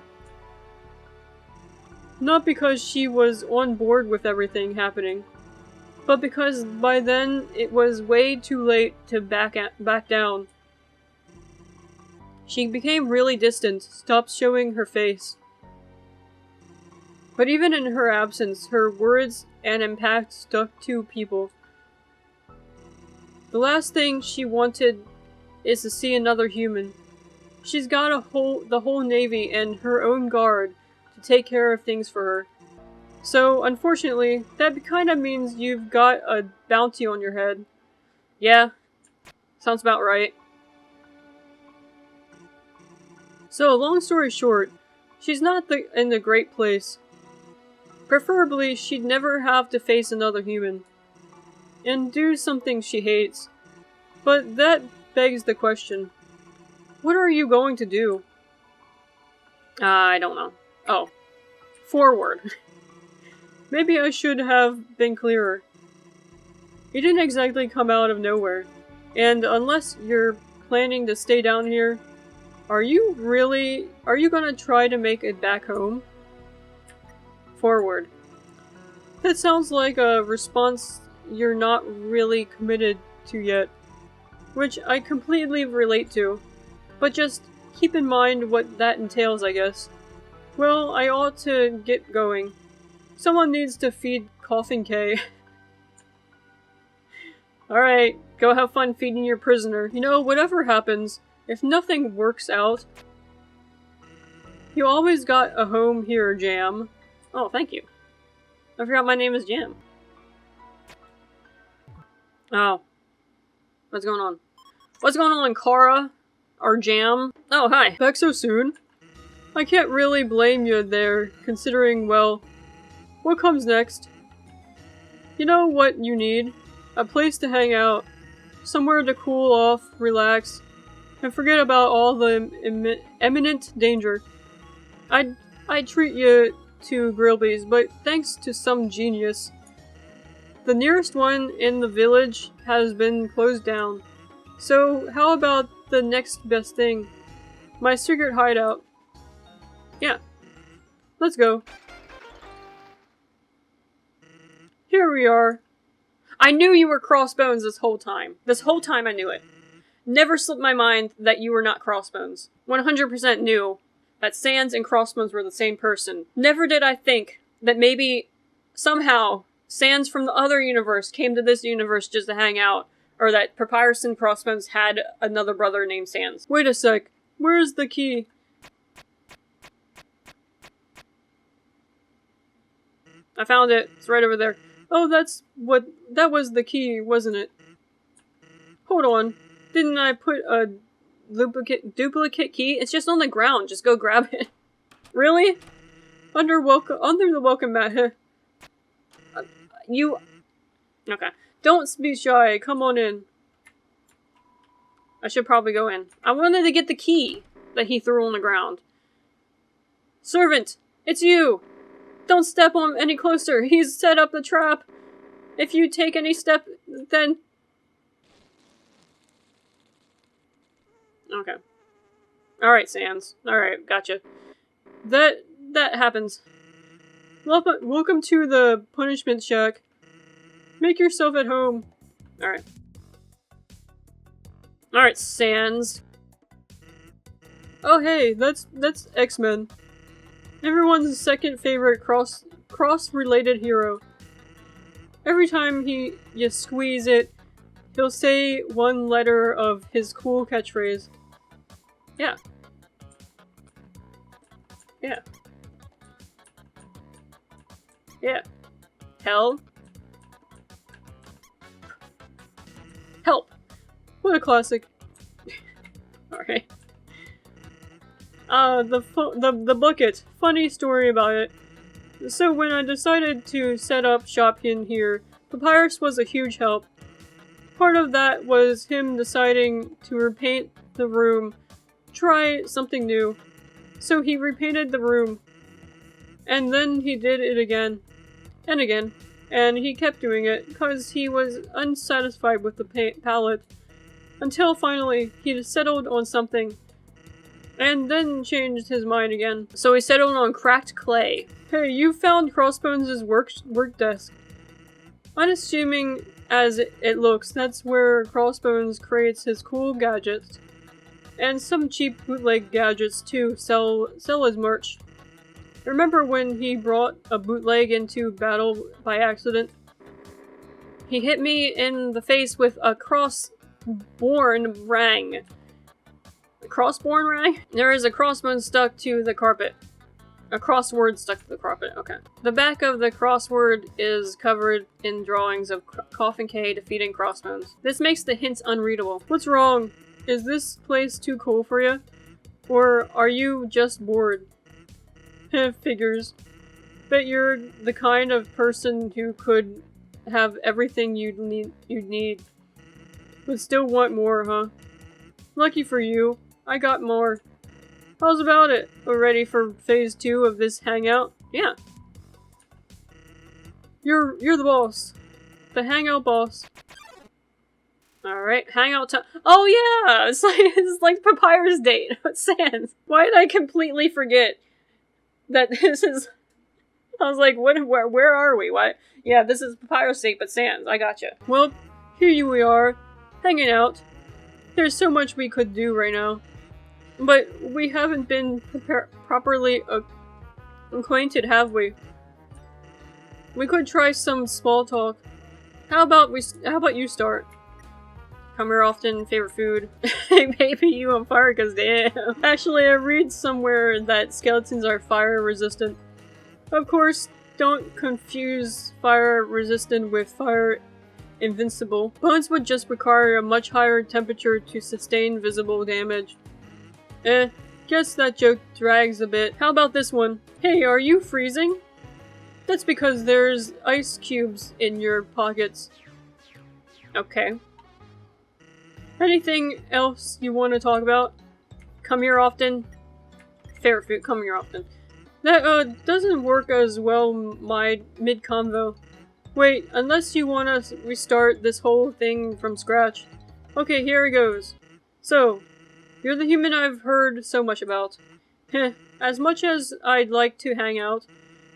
Not because she was on board with everything happening, but because by then it was way too late to back down. She became really distant, stopped showing her face. But even in her absence, her words and impact stuck to people. The last thing she wanted is to see another human. She's got the whole Navy and her own guard to take care of things for her. So, unfortunately, that kinda means you've got a bounty on your head. Yeah, sounds about right. So, long story short, she's not in a great place. Preferably, she'd never have to face another human. And do something she hates. But that begs the question. What are you going to do? I don't know. Oh. Forward. Maybe I should have been clearer. You didn't exactly come out of nowhere. And unless you're planning to stay down here, are you gonna try to make it back home? Forward. That sounds like a response you're not really committed to yet. Which I completely relate to. But just keep in mind what that entails, I guess. Well, I ought to get going. Someone needs to feed Coughing K. Alright, go have fun feeding your prisoner. You know, whatever happens, if nothing works out, you always got a home here, Jam. Oh, thank you. I forgot my name is Jam. Oh. What's going on? What's going on, Kara? Or Jam? Oh, hi. Back so soon? I can't really blame you there, considering, well, what comes next? You know what you need? A place to hang out. Somewhere to cool off, relax, and forget about all the imminent danger. I'd treat you to Grillby's, but thanks to some genius, the nearest one in the village has been closed down. So how about the next best thing? My secret hideout. Yeah. Let's go. Here we are. I knew you were Crossbones this whole time. This whole time I knew it. Never slipped my mind that you were not Crossbones. 100% knew that Sans and Crossbones were the same person. Never did I think that maybe, somehow, Sans from the other universe came to this universe just to hang out. Or that Papyrus and Crossbones had another brother named Sans. Wait a sec. Where's the key? I found it. It's right over there. Oh, that was the key, wasn't it? Hold on. Didn't I put a duplicate key? It's just on the ground. Just go grab it. Really? Under the welcome mat. You... Okay. Don't be shy. Come on in. I should probably go in. I wanted to get the key that he threw on the ground. Servant! It's you! Don't step on him any closer. He's set up the trap. If you take any step, then... Okay. Alright, Sans. Alright, gotcha. That happens. Welcome to the punishment shack. Make yourself at home. Alright. Alright, Sans. Oh hey, that's X-Men. Everyone's second favorite cross-related hero. Every time you squeeze it, he'll say one letter of his cool catchphrase. Yeah. Yeah. Yeah. Hell. Help. What a classic. Alright. The bucket. Funny story about it. So when I decided to set up shop in here, Papyrus was a huge help. Part of that was him deciding to repaint the room, try something new. So he repainted the room. And then he did it again. And again. And he kept doing it because he was unsatisfied with the palette. Until finally, he settled on something. And then changed his mind again. So he settled on cracked clay. Hey, you found Crossbones' work desk. Unassuming as it looks, that's where Crossbones creates his cool gadgets. And some cheap bootleg gadgets too, sell as merch. Remember when he brought a bootleg into battle by accident? He hit me in the face with a crossborn rang. A crossborn rang? There is a crossbone stuck to the carpet. A crossword stuck to the carpet, okay. The back of the crossword is covered in drawings of Coffin K defeating Crossbones. This makes the hints unreadable. What's wrong? Is this place too cool for you? Or are you just bored? Figures. Bet you're the kind of person who could have everything you'd need. But still want more, huh? Lucky for you, I got more. How's about it? We're ready for phase 2 of this hangout? Yeah. You're the boss. The hangout boss. Alright, hangout time. Oh yeah! It's like Papyrus date with Sans. Why did I completely forget that this is... I was like, where are we? Why? Yeah, this is Papyrus date, but Sans. I gotcha. Well, here we are, hanging out. There's so much we could do right now. But we haven't been properly acquainted, have we? We could try some small talk. How about you start? Come here often, favorite food. Maybe you on fire, cause damn. Actually, I read somewhere that skeletons are fire resistant. Of course, don't confuse fire resistant with fire invincible. Bones would just require a much higher temperature to sustain visible damage. Guess that joke drags a bit. How about this one? Hey, are you freezing? That's because there's ice cubes in your pockets. Okay. Anything else you want to talk about? Come here often. Favorite food, come here often. That, doesn't work as well mid-convo. Wait, unless you want to restart this whole thing from scratch. Okay, here it goes. So, you're the human I've heard so much about. As much as I'd like to hang out,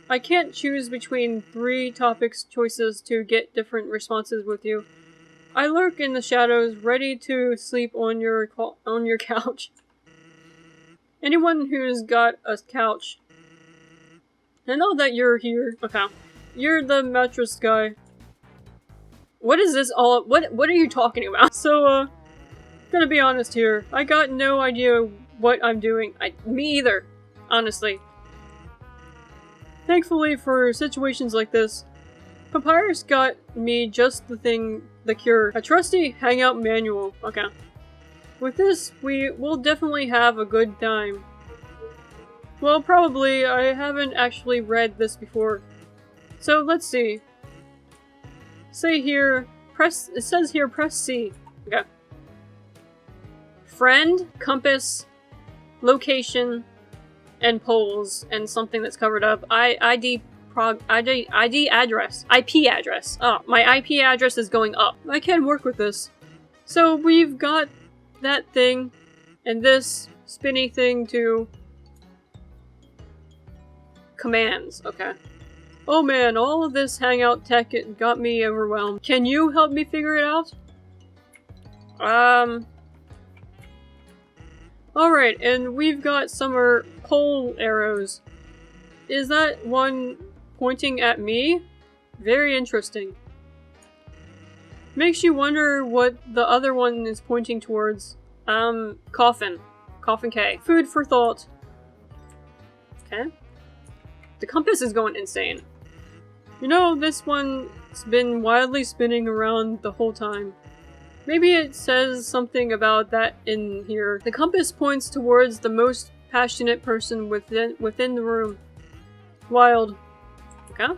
I can't choose between 3 topics choices to get different responses with you. I lurk in the shadows, ready to sleep on your couch. Anyone who's got a couch. I know that you're here. Okay. You're the mattress guy. What is this all- what are you talking about? So, gonna be honest here. I got no idea what I'm doing. Me either, honestly. Thankfully for situations like this, Papyrus got me just the cure. A trusty hangout manual. Okay. With this, we will definitely have a good time. Well, probably. I haven't actually read this before. So, let's see. It says here, press C. Okay. Friend, compass, location, and polls, and something that's covered up. ID address. IP address. Oh, my IP address is going up. I can work with this. So we've got that thing, and this spinny thing too. Commands, okay. Oh man, all of this hangout tech got me overwhelmed. Can you help me figure it out? Alright, and we've got some pole arrows. Is that one pointing at me? Very interesting. Makes you wonder what the other one is pointing towards. Coffin. Coffin K. Food for thought. Okay. The compass is going insane. You know, this one's been wildly spinning around the whole time. Maybe it says something about that in here. The compass points towards the most passionate person within the room. Wild. Okay.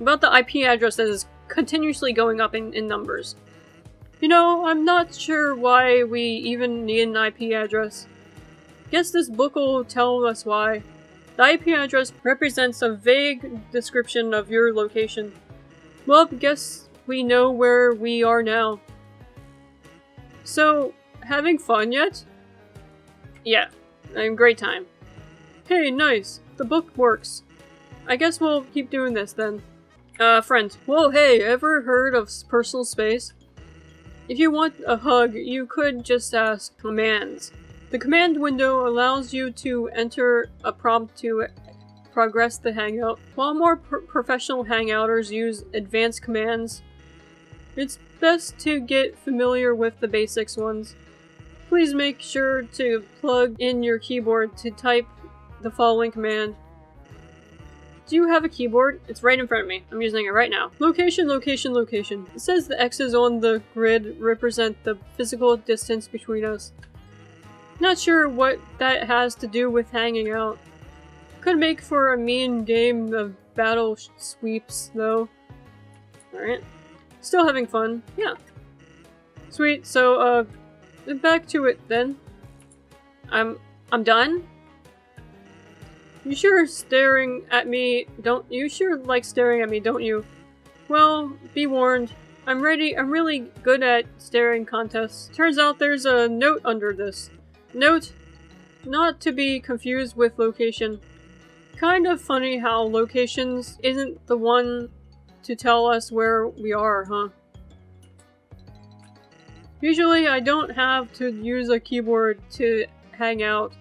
About the IP address that is continuously going up in numbers. You know, I'm not sure why we even need an IP address. Guess this book will tell us why. The IP address represents a vague description of your location. Well, guess we know where we are now. So, having fun yet? Yeah, having a great time. Hey, nice. The book works. I guess we'll keep doing this then. Friend. Whoa, hey, ever heard of personal space? If you want a hug, you could just ask commands. The command window allows you to enter a prompt to progress the hangout. While more professional hangouters use advanced commands, it's best to get familiar with the basics ones. Please make sure to plug in your keyboard to type the following command. Do you have a keyboard? It's right in front of me. I'm using it right now. Location, location, location. It says the X's on the grid represent the physical distance between us. Not sure what that has to do with hanging out. Could make for a mean game of battle sweeps, though. Alright. Still having fun. Yeah. Sweet, so, back to it then. I'm done? You sure staring at me, you sure like staring at me, don't you? Well, be warned. I'm really good at staring contests. Turns out there's a note under this. Note, not to be confused with location. Kind of funny how locations isn't the one to tell us where we are, huh? Usually I don't have to use a keyboard to hang out.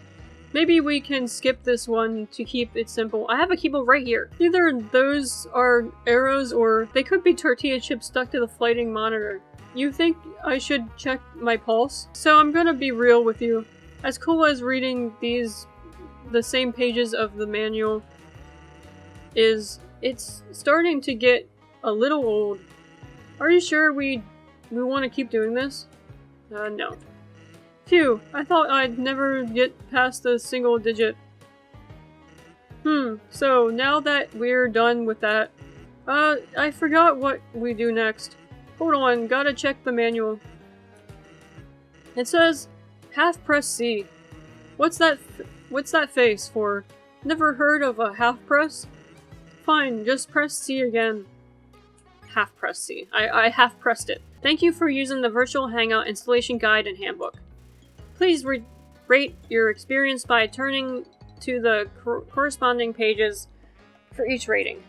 Maybe we can skip this one to keep it simple. I have a keyboard right here. Either those are arrows or they could be tortilla chips stuck to the flighting monitor. You think I should check my pulse? So I'm gonna be real with you. As cool as reading the same pages of the manual is, it's starting to get a little old. Are you sure we want to keep doing this? No. Phew, I thought I'd never get past a single digit. So now that we're done with that, I forgot what we do next. Hold on, gotta check the manual. It says, half press C. What's that face for? Never heard of a half press? Fine, just press C again. Half press C. I half pressed it. Thank you for using the Virtual Hangout Installation Guide and Handbook. Please rate your experience by turning to the corresponding pages for each rating.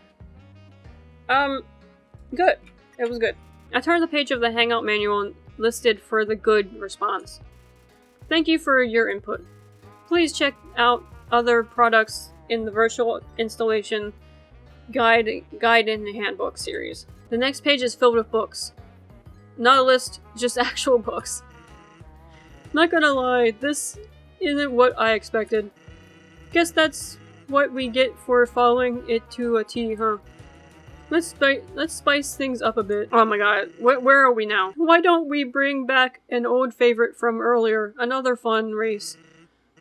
Good. It was good. I turned the page of the Hangout manual and listed for the good response. Thank you for your input. Please check out other products in the Virtual Installation Guide and Handbook series. The next page is filled with books. Not a list, just actual books. Not gonna lie, this isn't what I expected. Guess that's what we get for following it to a T, huh? Let's spice things up a bit. Oh my god, where are we now? Why don't we bring back an old favorite from earlier, another fun race?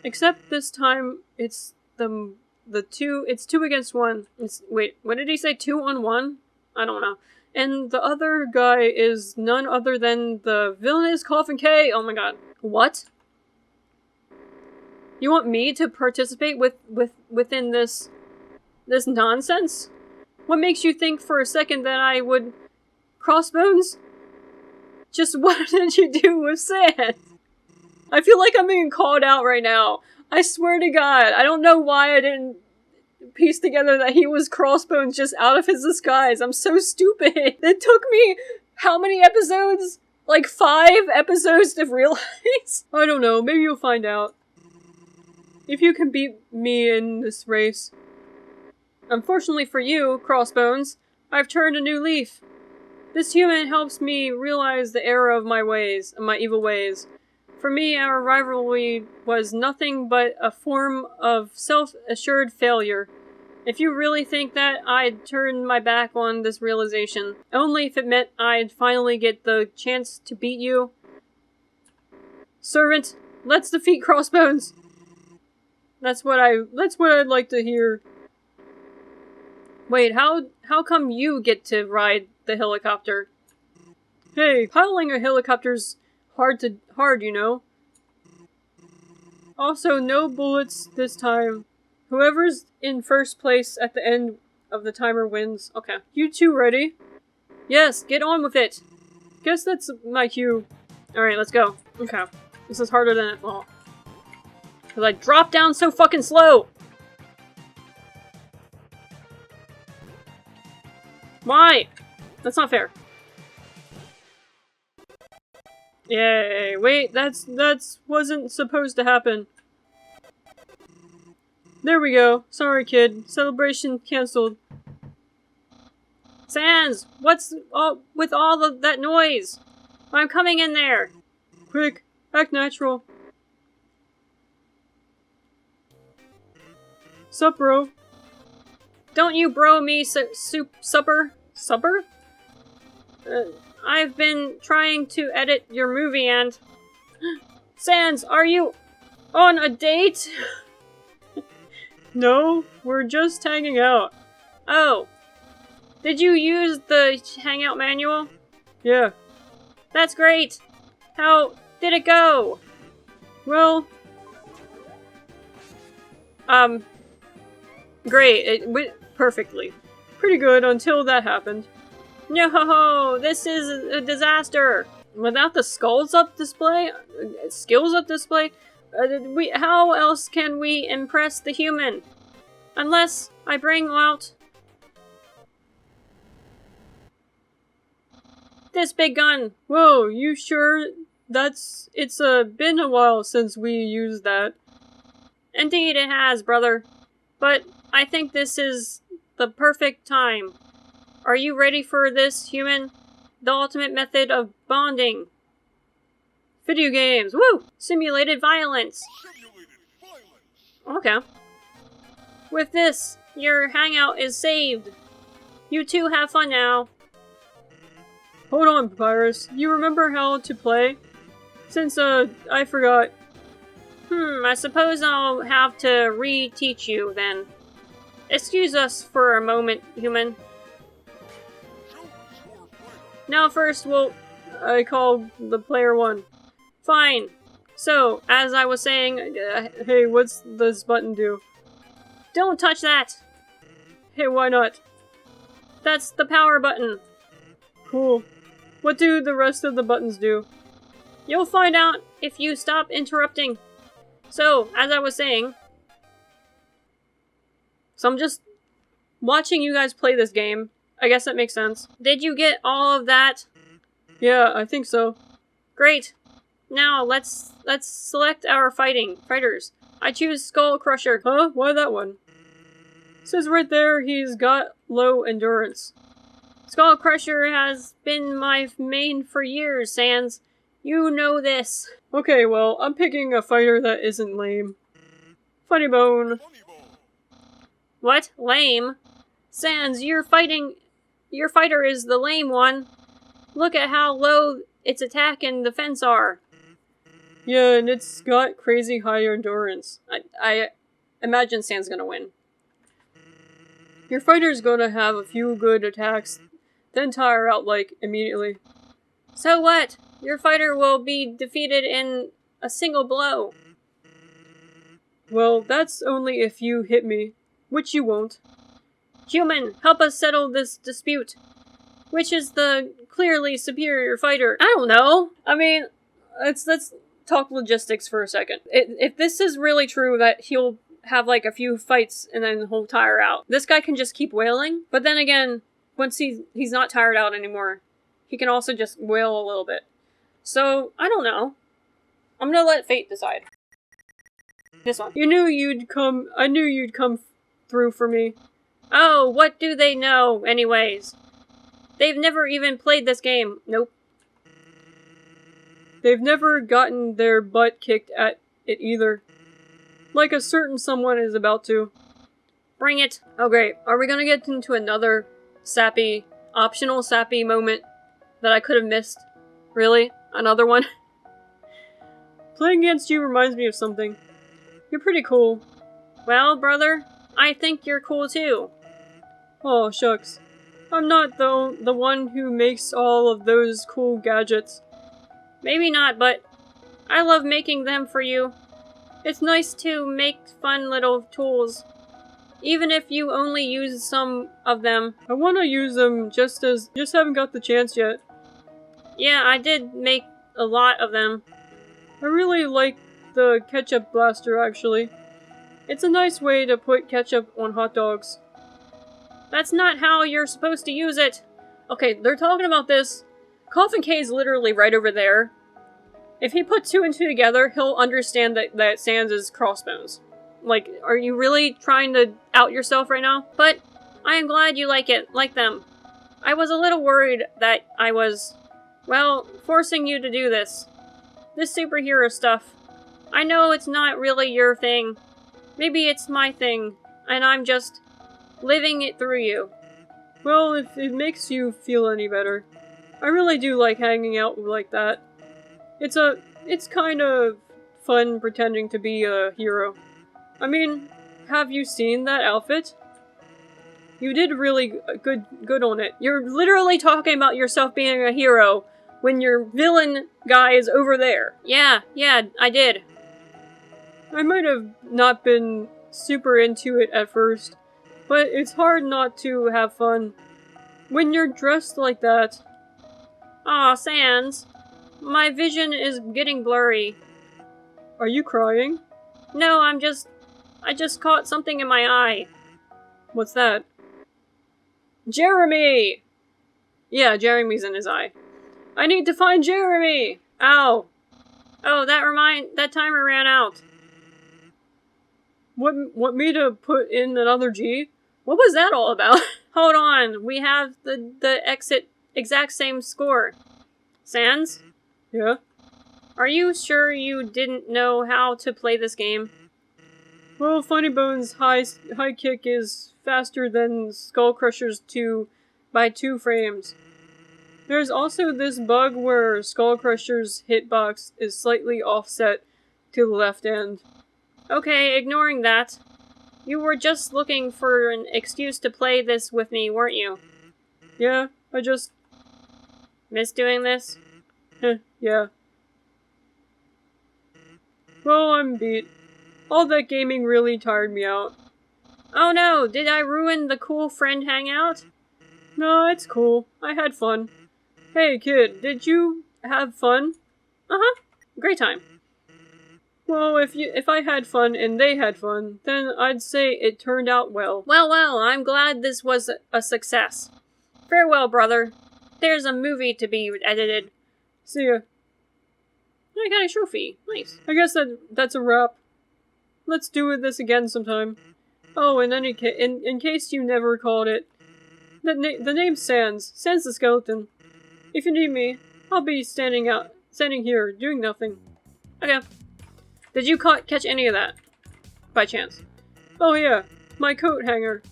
Except this time, it's it's 2 against 1. Wait, what did he say, 2 on 1? I don't know. And the other guy is none other than the villainous Coffin K. Oh my god. What? You want me to participate within this nonsense? What makes you think for a second that I would... Crossbones? Just what did you do with sand? I feel like I'm being called out right now. I swear to God, I don't know why I didn't piece together that he was Crossbones just out of his disguise. I'm so stupid. It took me how many episodes? Like 5 episodes to realize? I don't know, maybe you'll find out. If you can beat me in this race. Unfortunately for you, Crossbones, I've turned a new leaf. This human helps me realize the error of my ways, my evil ways. For me, our rivalry was nothing but a form of self-assured failure. If you really think that, I'd turn my back on this realization. Only if it meant I'd finally get the chance to beat you. Servant, let's defeat Crossbones! That's what I'd like to hear. Wait, how come you get to ride the helicopter? Hey, piloting a helicopter's hard, you know? Also, no bullets this time. Whoever's in first place at the end of the timer wins. Okay. You two ready? Yes, get on with it. Guess that's my cue. Alright, let's go. Okay. This is harder than it thought. Because I dropped down so fucking slow! Why? That's not fair. Yay, wait, that's wasn't supposed to happen. There we go. Sorry, kid. Celebration cancelled. Sans, what's with all of that noise? I'm coming in there. Quick, act natural. Sup, bro? Don't you bro me supper? Supper? I've been trying to edit your movie and... Sans, are you on a date? No, we're just hanging out. Oh. Did you use the hangout manual? Yeah. That's great. How did it go? Well... Great. It went perfectly. Pretty good until that happened. No, this is a disaster. Without the skills up display, how else can we impress the human? Unless I bring out this big gun. Whoa, you sure it's been a while since we used that. Indeed it has, brother. But I think this is the perfect time. Are you ready for this, human? The ultimate method of bonding. Video games. Woo! Simulated violence. Okay. With this, your hangout is saved. You two have fun now. Hold on, Papyrus. You remember how to play? Since, I forgot. I suppose I'll have to re-teach you, then. Excuse us for a moment, human. Now first, I call the player one. Fine. So, as I was saying, hey, what's this button do? Don't touch that! Hey, why not? That's the power button. Cool. What do the rest of the buttons do? You'll find out if you stop interrupting. So, as I was saying... So I'm just watching you guys play this game. I guess that makes sense. Did you get all of that? Yeah, I think so. Great. Now, let's select our fighters. I choose Skull Crusher. Huh? Why that one? It says right there he's got low endurance. Skull Crusher has been my main for years, Sans. You know this. Okay, well, I'm picking a fighter that isn't lame. Funny Bone. What? Lame? Sans, your fighter is the lame one. Look at how low its attack and defense are. Yeah, and it's got crazy high endurance. I imagine Sans gonna win. Your fighter's gonna have a few good attacks, then tire out, like, immediately. So what? Your fighter will be defeated in a single blow. Well, that's only if you hit me, which you won't. Human, help us settle this dispute. Which is the clearly superior fighter? I don't know. I mean, let's talk logistics for a second. If this is really true that he'll have like a few fights and then he'll tire out, this guy can just keep wailing. But then again, once he's not tired out anymore, he can also just wail a little bit. So, I don't know. I'm gonna let fate decide. This one. I knew you'd come through for me. Oh, what do they know, anyways? They've never even played this game. Nope. They've never gotten their butt kicked at it either. Like a certain someone is about to. Bring it. Oh great. Are we gonna get into another optional sappy moment that I could have missed? Really? Another one? Playing against you reminds me of something. You're pretty cool. Well, brother, I think you're cool too. Oh, shucks. I'm not the one who makes all of those cool gadgets. Maybe not, but I love making them for you. It's nice to make fun little tools. Even if you only use some of them. I want to use them just haven't got the chance yet. Yeah, I did make a lot of them. I really like the ketchup blaster, actually. It's a nice way to put ketchup on hot dogs. That's not how you're supposed to use it. Okay, they're talking about this. Coffin K is literally right over there. If he put two and two together, he'll understand that Sans is Crossbones. Like, are you really trying to out yourself right now? But I am glad you like them. I was a little worried that I was, well, forcing you to do this. This superhero stuff. I know it's not really your thing. Maybe it's my thing, and I'm just living it through you. Well, if it makes you feel any better. I really do like hanging out like that. It's kind of fun pretending to be a hero. I mean, have you seen that outfit? You did really good on it. You're literally talking about yourself being a hero when your villain guy is over there. Yeah, I did. I might have not been super into it at first, but it's hard not to have fun when you're dressed like that. Aw, Sans. My vision is getting blurry. Are you crying? No, I just caught something in my eye. What's that? Jeremy! Yeah, Jeremy's in his eye. I need to find Jeremy! Ow. Oh, that timer ran out. Want me to put in another G? What was that all about? Hold on, we have the exact same score. Sans? Yeah? Are you sure you didn't know how to play this game? Well, Funny Bones' high kick is faster than Skull Crusher's by 2 frames. There's also this bug where Skull Crusher's hitbox is slightly offset to the left end. Okay, ignoring that. You were just looking for an excuse to play this with me, weren't you? Yeah, I just... miss doing this? Yeah. Well, I'm beat. All that gaming really tired me out. Oh no, did I ruin the cool friend hangout? No, it's cool. I had fun. Hey kid, did you have fun? Uh-huh. Great time. Well, if I had fun and they had fun, then I'd say it turned out well. Well, I'm glad this was a success. Farewell, brother. There's a movie to be edited. See ya. I got a trophy. Nice. I guess that's a wrap. Let's do this again sometime. Oh, in case you never called it, the name's Sans. Sans the skeleton. If you need me, I'll be standing here, doing nothing. Okay. Did you catch any of that? By chance? Oh yeah, my coat hanger.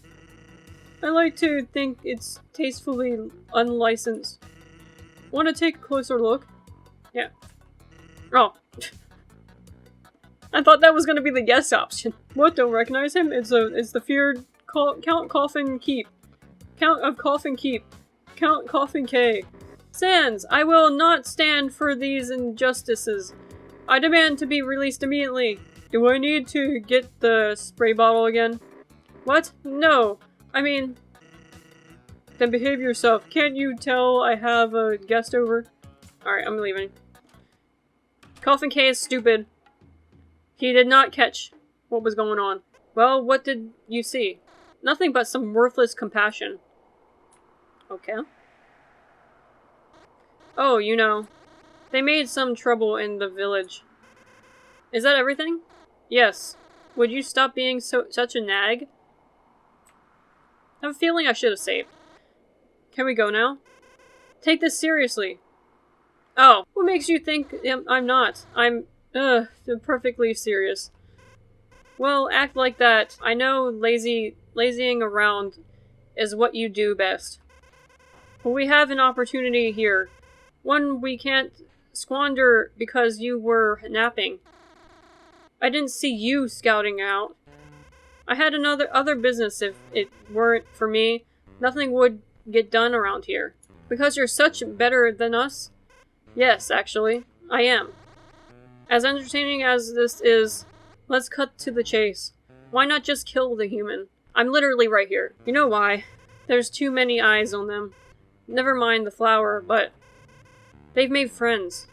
I like to think it's tastefully unlicensed. Want to take a closer look? Yeah. Oh. I thought that was gonna be the guess option. What, don't recognize him? It's the feared Count Coffin Keep. Count of Coffin Keep. Count Coffin K. Sans, I will not stand for these injustices. I demand to be released immediately. Do I need to get the spray bottle again? What? No. I mean... Then behave yourself. Can't you tell I have a guest over? Alright, I'm leaving. Coffin K is stupid. He did not catch what was going on. Well, what did you see? Nothing but some worthless compassion. Okay. Oh, you know. They made some trouble in the village. Is that everything? Yes. Would you stop being such a nag? I have a feeling I should have saved. Can we go now? Take this seriously. Oh, what makes you think I'm not? I'm perfectly serious. Well, act like that. I know lazying around is what you do best. But we have an opportunity here. One we can't squander because you were napping. I didn't see you scouting out. I had other business if it weren't for me, nothing would get done around here. Because you're such better than us? Yes, actually, I am. As entertaining as this is, let's cut to the chase. Why not just kill the human? I'm literally right here. You know why? There's too many eyes on them. Never mind the flower, but they've made friends.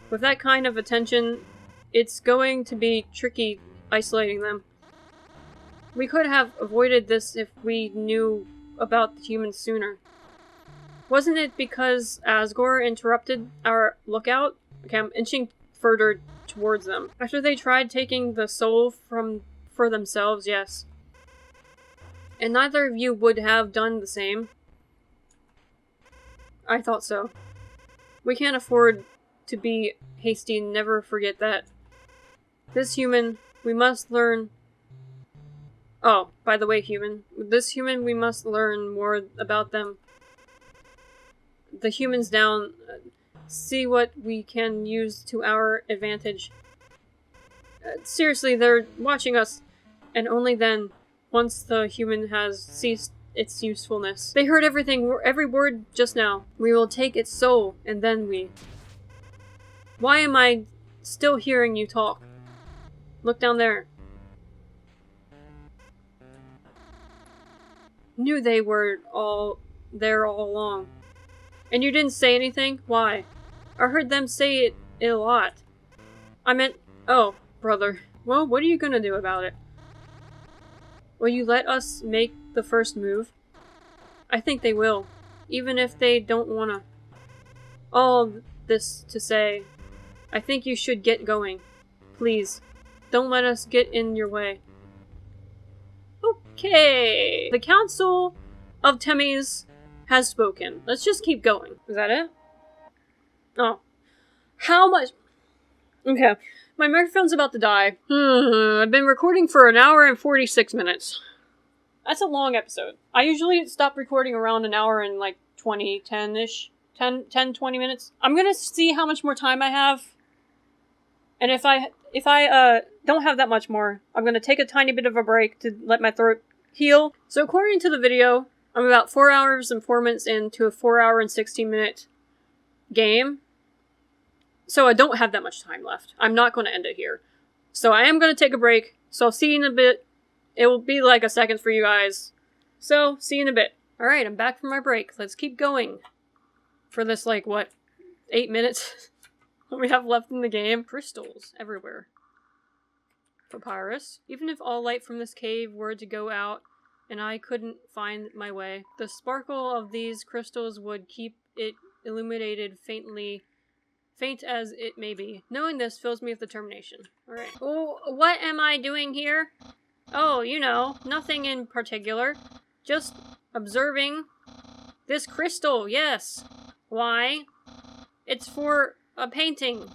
With that kind of attention, it's going to be tricky isolating them. We could have avoided this if we knew about the humans sooner. Wasn't it because Asgore interrupted our lookout? Okay, I'm inching further towards them. After they tried taking the soul for themselves, yes. And neither of you would have done the same. I thought so. We can't afford to be hasty and never forget that. This human, we must learn... Oh, by the way, human. This human, we must learn more about them. The humans down, see what we can use to our advantage. Seriously, they're watching us, and only then, once the human has ceased its usefulness. They heard everything, every word just now. We will take its soul, and then we... Why am I still hearing you talk? Look down there. Knew they were all there all along. And you didn't say anything? Why? I heard them say it a lot. I meant... Oh, brother. Well, what are you gonna do about it? Will you let us make the first move? I think they will. Even if they don't wanna. All this to say, I think you should get going. Please. Don't let us get in your way. Okay. The Council of Temmies has spoken. Let's just keep going. Is that it? Oh. How much? Okay. My microphone's about to die. I've been recording for 1 hour and 46 minutes. That's a long episode. I usually stop recording around 1 hour and like 10-ish. 10, 20 minutes. I'm gonna see how much more time I have. And if I don't have that much more, I'm gonna take a tiny bit of a break to let my throat heal. So according to the video, I'm about 4 hours and 4 minutes into a 4 hour and 16 minute game. So I don't have that much time left. I'm not going to end it here. So I am going to take a break. So I'll see you in a bit. It will be like a second for you guys. So, see you in a bit. Alright, I'm back from my break. Let's keep going. For this, like, what? 8 minutes? What we have left in the game? Crystals everywhere. Papyrus. Even if all light from this cave were to go out, and I couldn't find my way, the sparkle of these crystals would keep it illuminated faint as it may be. Knowing this fills me with determination. Alright. Oh, what am I doing here? Oh, you know, nothing in particular. Just observing this crystal, yes. Why? It's for a painting.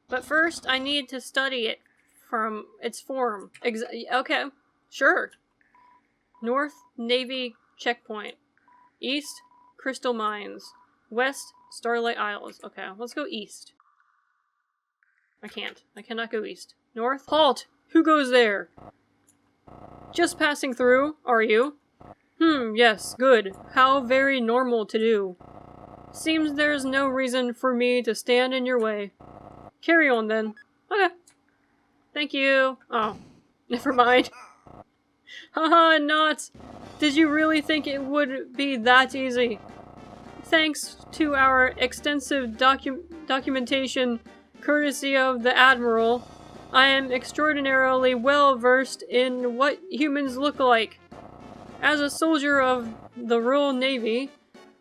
But first, I need to study it from its form. Okay, sure. North, Navy checkpoint. East, Crystal Mines. West, Starlight Isles. Okay, let's go east. I can't. I cannot go east. North? Halt! Who goes there? Just passing through, are you? Yes, good. How very normal to do. Seems there's no reason for me to stand in your way. Carry on then. Okay. Thank you. Oh, never mind. Haha, not. Did you really think it would be that easy? Thanks to our extensive documentation, courtesy of the Admiral, I am extraordinarily well versed in what humans look like. As a soldier of the Royal Navy,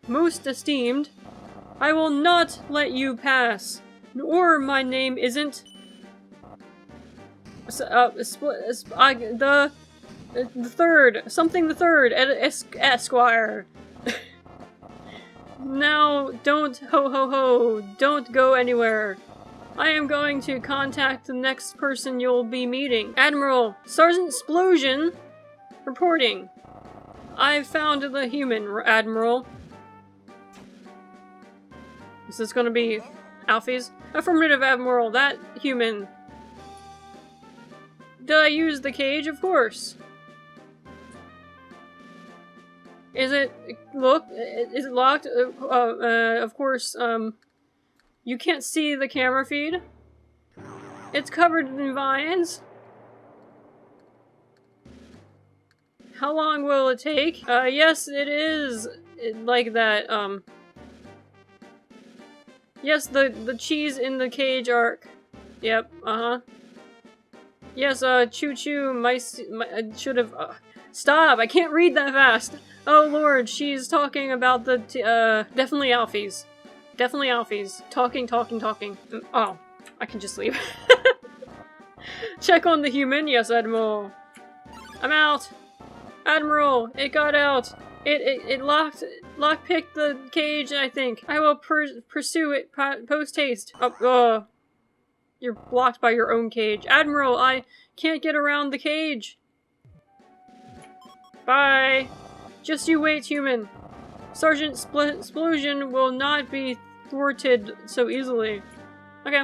most esteemed, I will not let you pass. Or my name isn't... the third, something the third, Esquire. Now, don't don't go anywhere. I am going to contact the next person you'll be meeting. Admiral, Sergeant Splosion, reporting. I've found the human, Admiral. Is this gonna be Alfie's? Affirmative, Admiral, that human. Did I use the cage? Of course. Is it, look, is it locked? Of course, you can't see the camera feed. It's covered in vines. How long will it take? Yes, it is like that, yes, the cheese in the cage arc. Yep, uh-huh. Yes, choo-choo, I should have, stop, I can't read that fast. Oh lord, she's talking about the, definitely Alfies. Definitely Alfies. Talking. Oh, I can just leave. Check on the human, yes, Admiral. I'm out. Admiral, it got out. It lockpicked the cage, I think. I will pursue it post-haste. Oh, you're blocked by your own cage. Admiral, I can't get around the cage. Bye. Just you wait, human. Sergeant Splosion will not be thwarted so easily. Okay.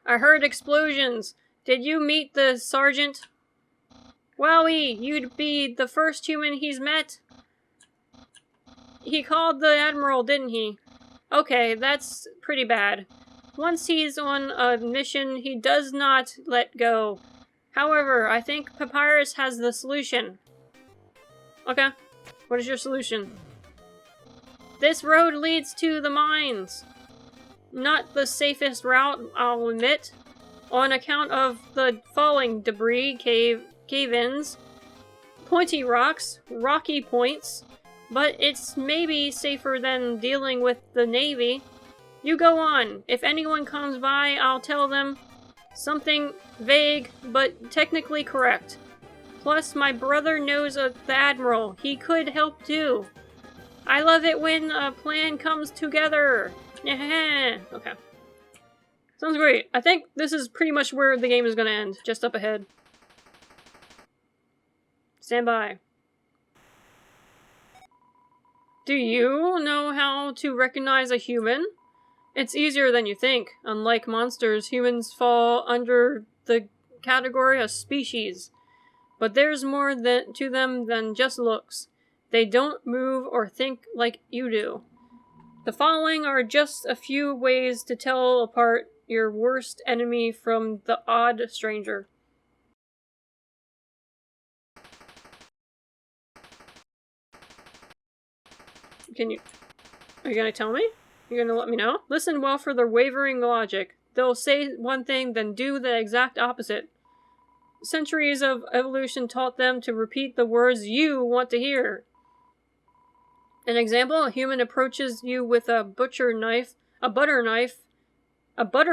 I heard explosions. Did you meet the sergeant? Wowie, you'd be the first human he's met? He called the Admiral, didn't he? Okay, that's pretty bad. Once he's on a mission, he does not let go. However, I think Papyrus has the solution. Okay, what is your solution? This road leads to the mines. Not the safest route, I'll admit, on account of the falling debris, cave-ins, pointy rocks, rocky points, but it's maybe safer than dealing with the Navy. You go on. If anyone comes by, I'll tell them something vague, but technically correct. Plus, my brother knows the Admiral. He could help too. I love it when a plan comes together. Okay. Sounds great. I think this is pretty much where the game is gonna end. Just up ahead. Stand by. Do you know how to recognize a human? It's easier than you think. Unlike monsters, humans fall under the category of species. But there's more to them than just looks. They don't move or think like you do. The following are just a few ways to tell apart your worst enemy from the odd stranger. Are you gonna tell me? You're gonna let me know? Listen well for their wavering logic. They'll say one thing, then do the exact opposite. Centuries of evolution taught them to repeat the words you want to hear. An example, a human approaches you with a butter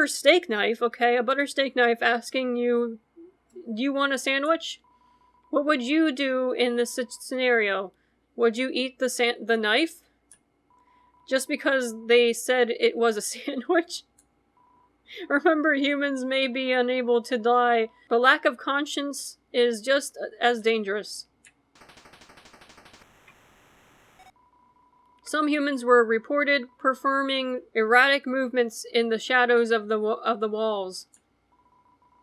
steak knife, asking you, do you want a sandwich? What would you do in this scenario? Would you eat the knife? Just because they said it was a sandwich? Remember, humans may be unable to lie, but lack of conscience is just as dangerous. Some humans were reported performing erratic movements in the shadows of the walls.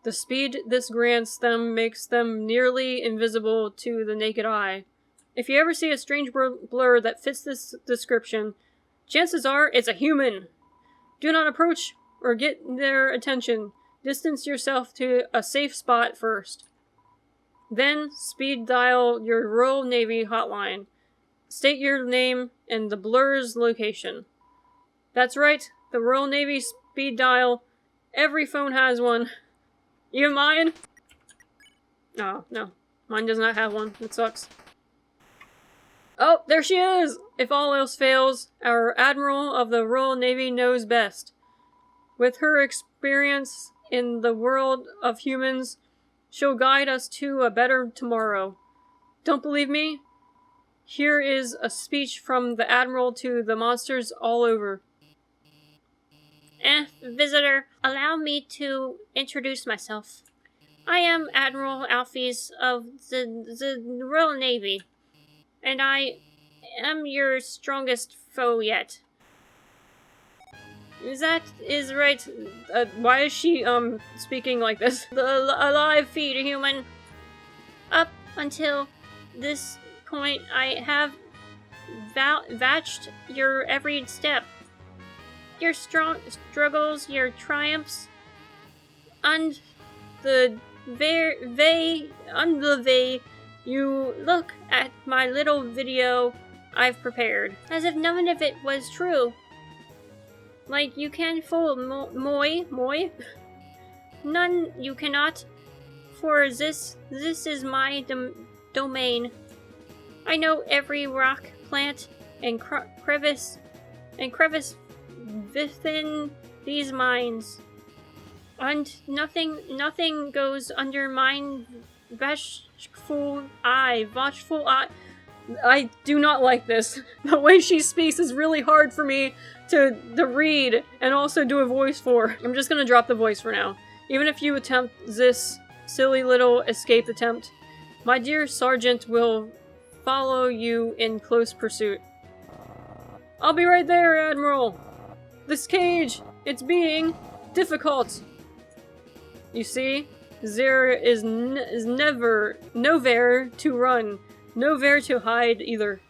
The speed this grants them makes them nearly invisible to the naked eye. If you ever see a strange blur that fits this description, chances are it's a human. Do not approach or get their attention. Distance yourself to a safe spot first. Then speed dial your Royal Navy hotline. State your name and the blur's location. That's right, the Royal Navy speed dial. Every phone has one. Even mine? Oh, no. Mine does not have one. It sucks. Oh, there she is! If all else fails, our Admiral of the Royal Navy knows best. With her experience in the world of humans, she'll guide us to a better tomorrow. Don't believe me? Here is a speech from the Admiral to the monsters all over. Visitor, allow me to introduce myself. I am Admiral Alfies of the Royal Navy, and I am your strongest foe yet. That is right. Why is she, speaking like this? A live feed, human. Up until this point, I have watched your every step. Your struggles, your triumphs, and the way you look at my little video I've prepared, as if none of it was true. Like you can fool moi. None you cannot, for this is my domain. I know every rock, plant, and crevice within these mines, and nothing goes under mine watchful eye. I do not like this. The way she speaks is really hard for me to read and also do a voice for. I'm just gonna drop the voice for now. Even if you attempt this silly little escape attempt, my dear sergeant will follow you in close pursuit. I'll be right there, Admiral. This cage, it's being difficult. You see, there is never nowhere to run, nowhere to hide either.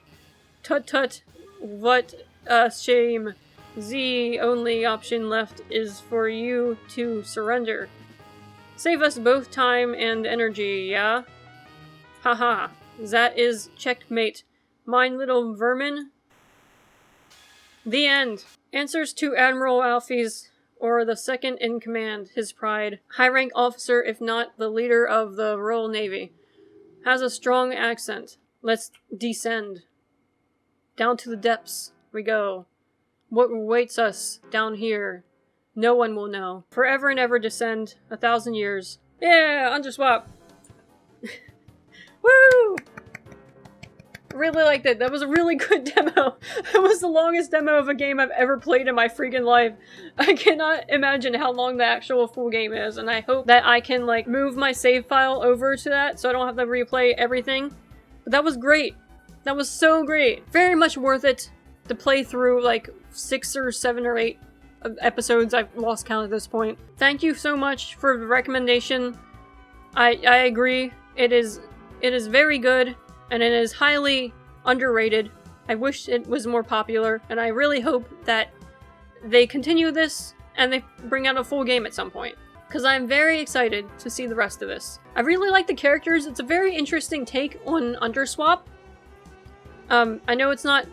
Tut tut, what a shame. The only option left is for you to surrender. Save us both time and energy, yeah? Haha, that is checkmate, mine little vermin. The end. Answers to Admiral Alfie's, or the second in command, his pride. High-rank officer, if not the leader of the Royal Navy. Has a strong accent. Let's descend. Down to the depths we go. What awaits us down here? No one will know. Forever and ever descend, 1,000 years. Yeah, Underswap! Woo! Really liked it. That was a really good demo. That was the longest demo of a game I've ever played in my freaking life. I cannot imagine how long the actual full game is, and I hope that I can, like, move my save file over to that so I don't have to replay everything. But that was great. That was so great. Very much worth it to play through, like, 6 or 7 or 8 episodes. I've lost count at this point. Thank you so much for the recommendation. I agree. It is very good. And it is highly underrated. I wish it was more popular, and I really hope that they continue this and they bring out a full game at some point. Because I'm very excited to see the rest of this. I really like the characters. It's a very interesting take on Underswap. I know it's not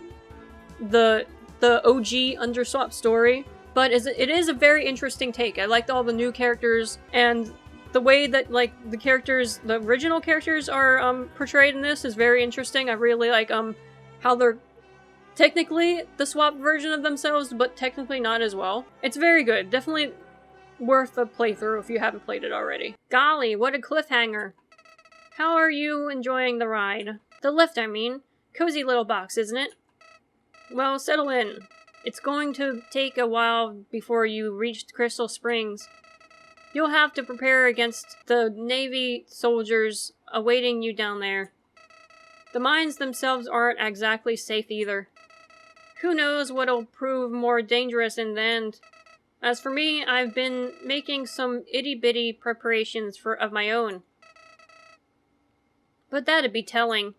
the OG Underswap story, but it is a very interesting take. I liked all the new characters, and the way that, like, the original characters are portrayed in this is very interesting. I really like how they're technically the swap version of themselves, but technically not as well. It's very good. Definitely worth a playthrough if you haven't played it already. Golly, what a cliffhanger. How are you enjoying the ride? The lift, I mean. Cozy little box, isn't it? Well, settle in. It's going to take a while before you reach Crystal Springs. You'll have to prepare against the Navy soldiers awaiting you down there. The mines themselves aren't exactly safe either. Who knows what'll prove more dangerous in the end. As for me, I've been making some itty-bitty preparations of my own. But that'd be telling.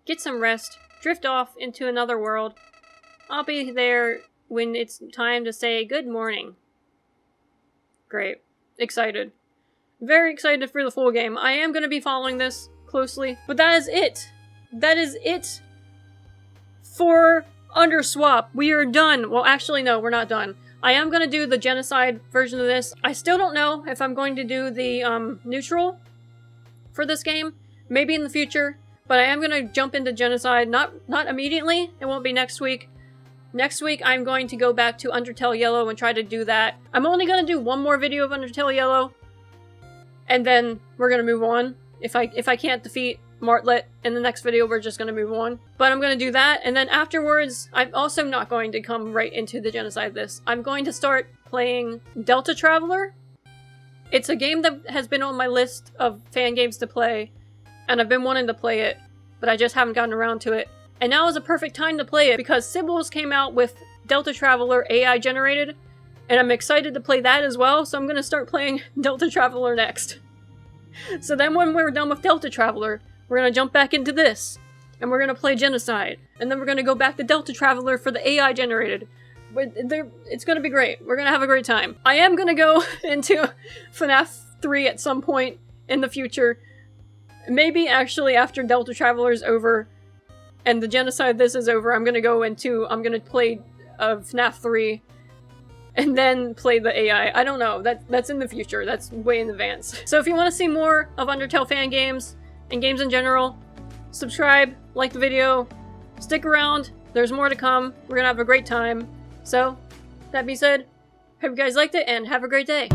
Get some rest, drift off into another world. I'll be there when it's time to say good morning. Great. Excited. Very excited for the full game. I am going to be following this closely, but that is it. That is it for Underswap. We are done. Well, actually, no, we're not done. I am going to do the genocide version of this. I still don't know if I'm going to do the neutral for this game. Maybe in the future, but I am going to jump into genocide. Not immediately. It won't be next week. Next week, I'm going to go back to Undertale Yellow and try to do that. I'm only going to do one more video of Undertale Yellow, and then we're going to move on. If I can't defeat Martlet in the next video, we're just going to move on. But I'm going to do that, and then afterwards, I'm also not going to come right into the genocide list. I'm going to start playing Delta Traveler. It's a game that has been on my list of fan games to play, and I've been wanting to play it, but I just haven't gotten around to it. And now is a perfect time to play it because Sibbles came out with Delta Traveler AI generated, and I'm excited to play that as well, so I'm going to start playing Delta Traveler next. So then when we're done with Delta Traveler, we're going to jump back into this. and we're gonna play Genocide, and then we're gonna go back to Delta Traveler for the AI generated. It's gonna be great. We're gonna have a great time. I am gonna go into FNAF 3 at some point in the future. Maybe actually after Delta Traveler is over and the Genocide this is over, I'm gonna play FNAF 3 and then play the AI. I don't know. That's in the future. That's way in advance. So if you want to see more of Undertale fan games and games in general, subscribe, like the video, stick around. There's more to come. We're gonna have a great time. So, that being said, hope you guys liked it and have a great day.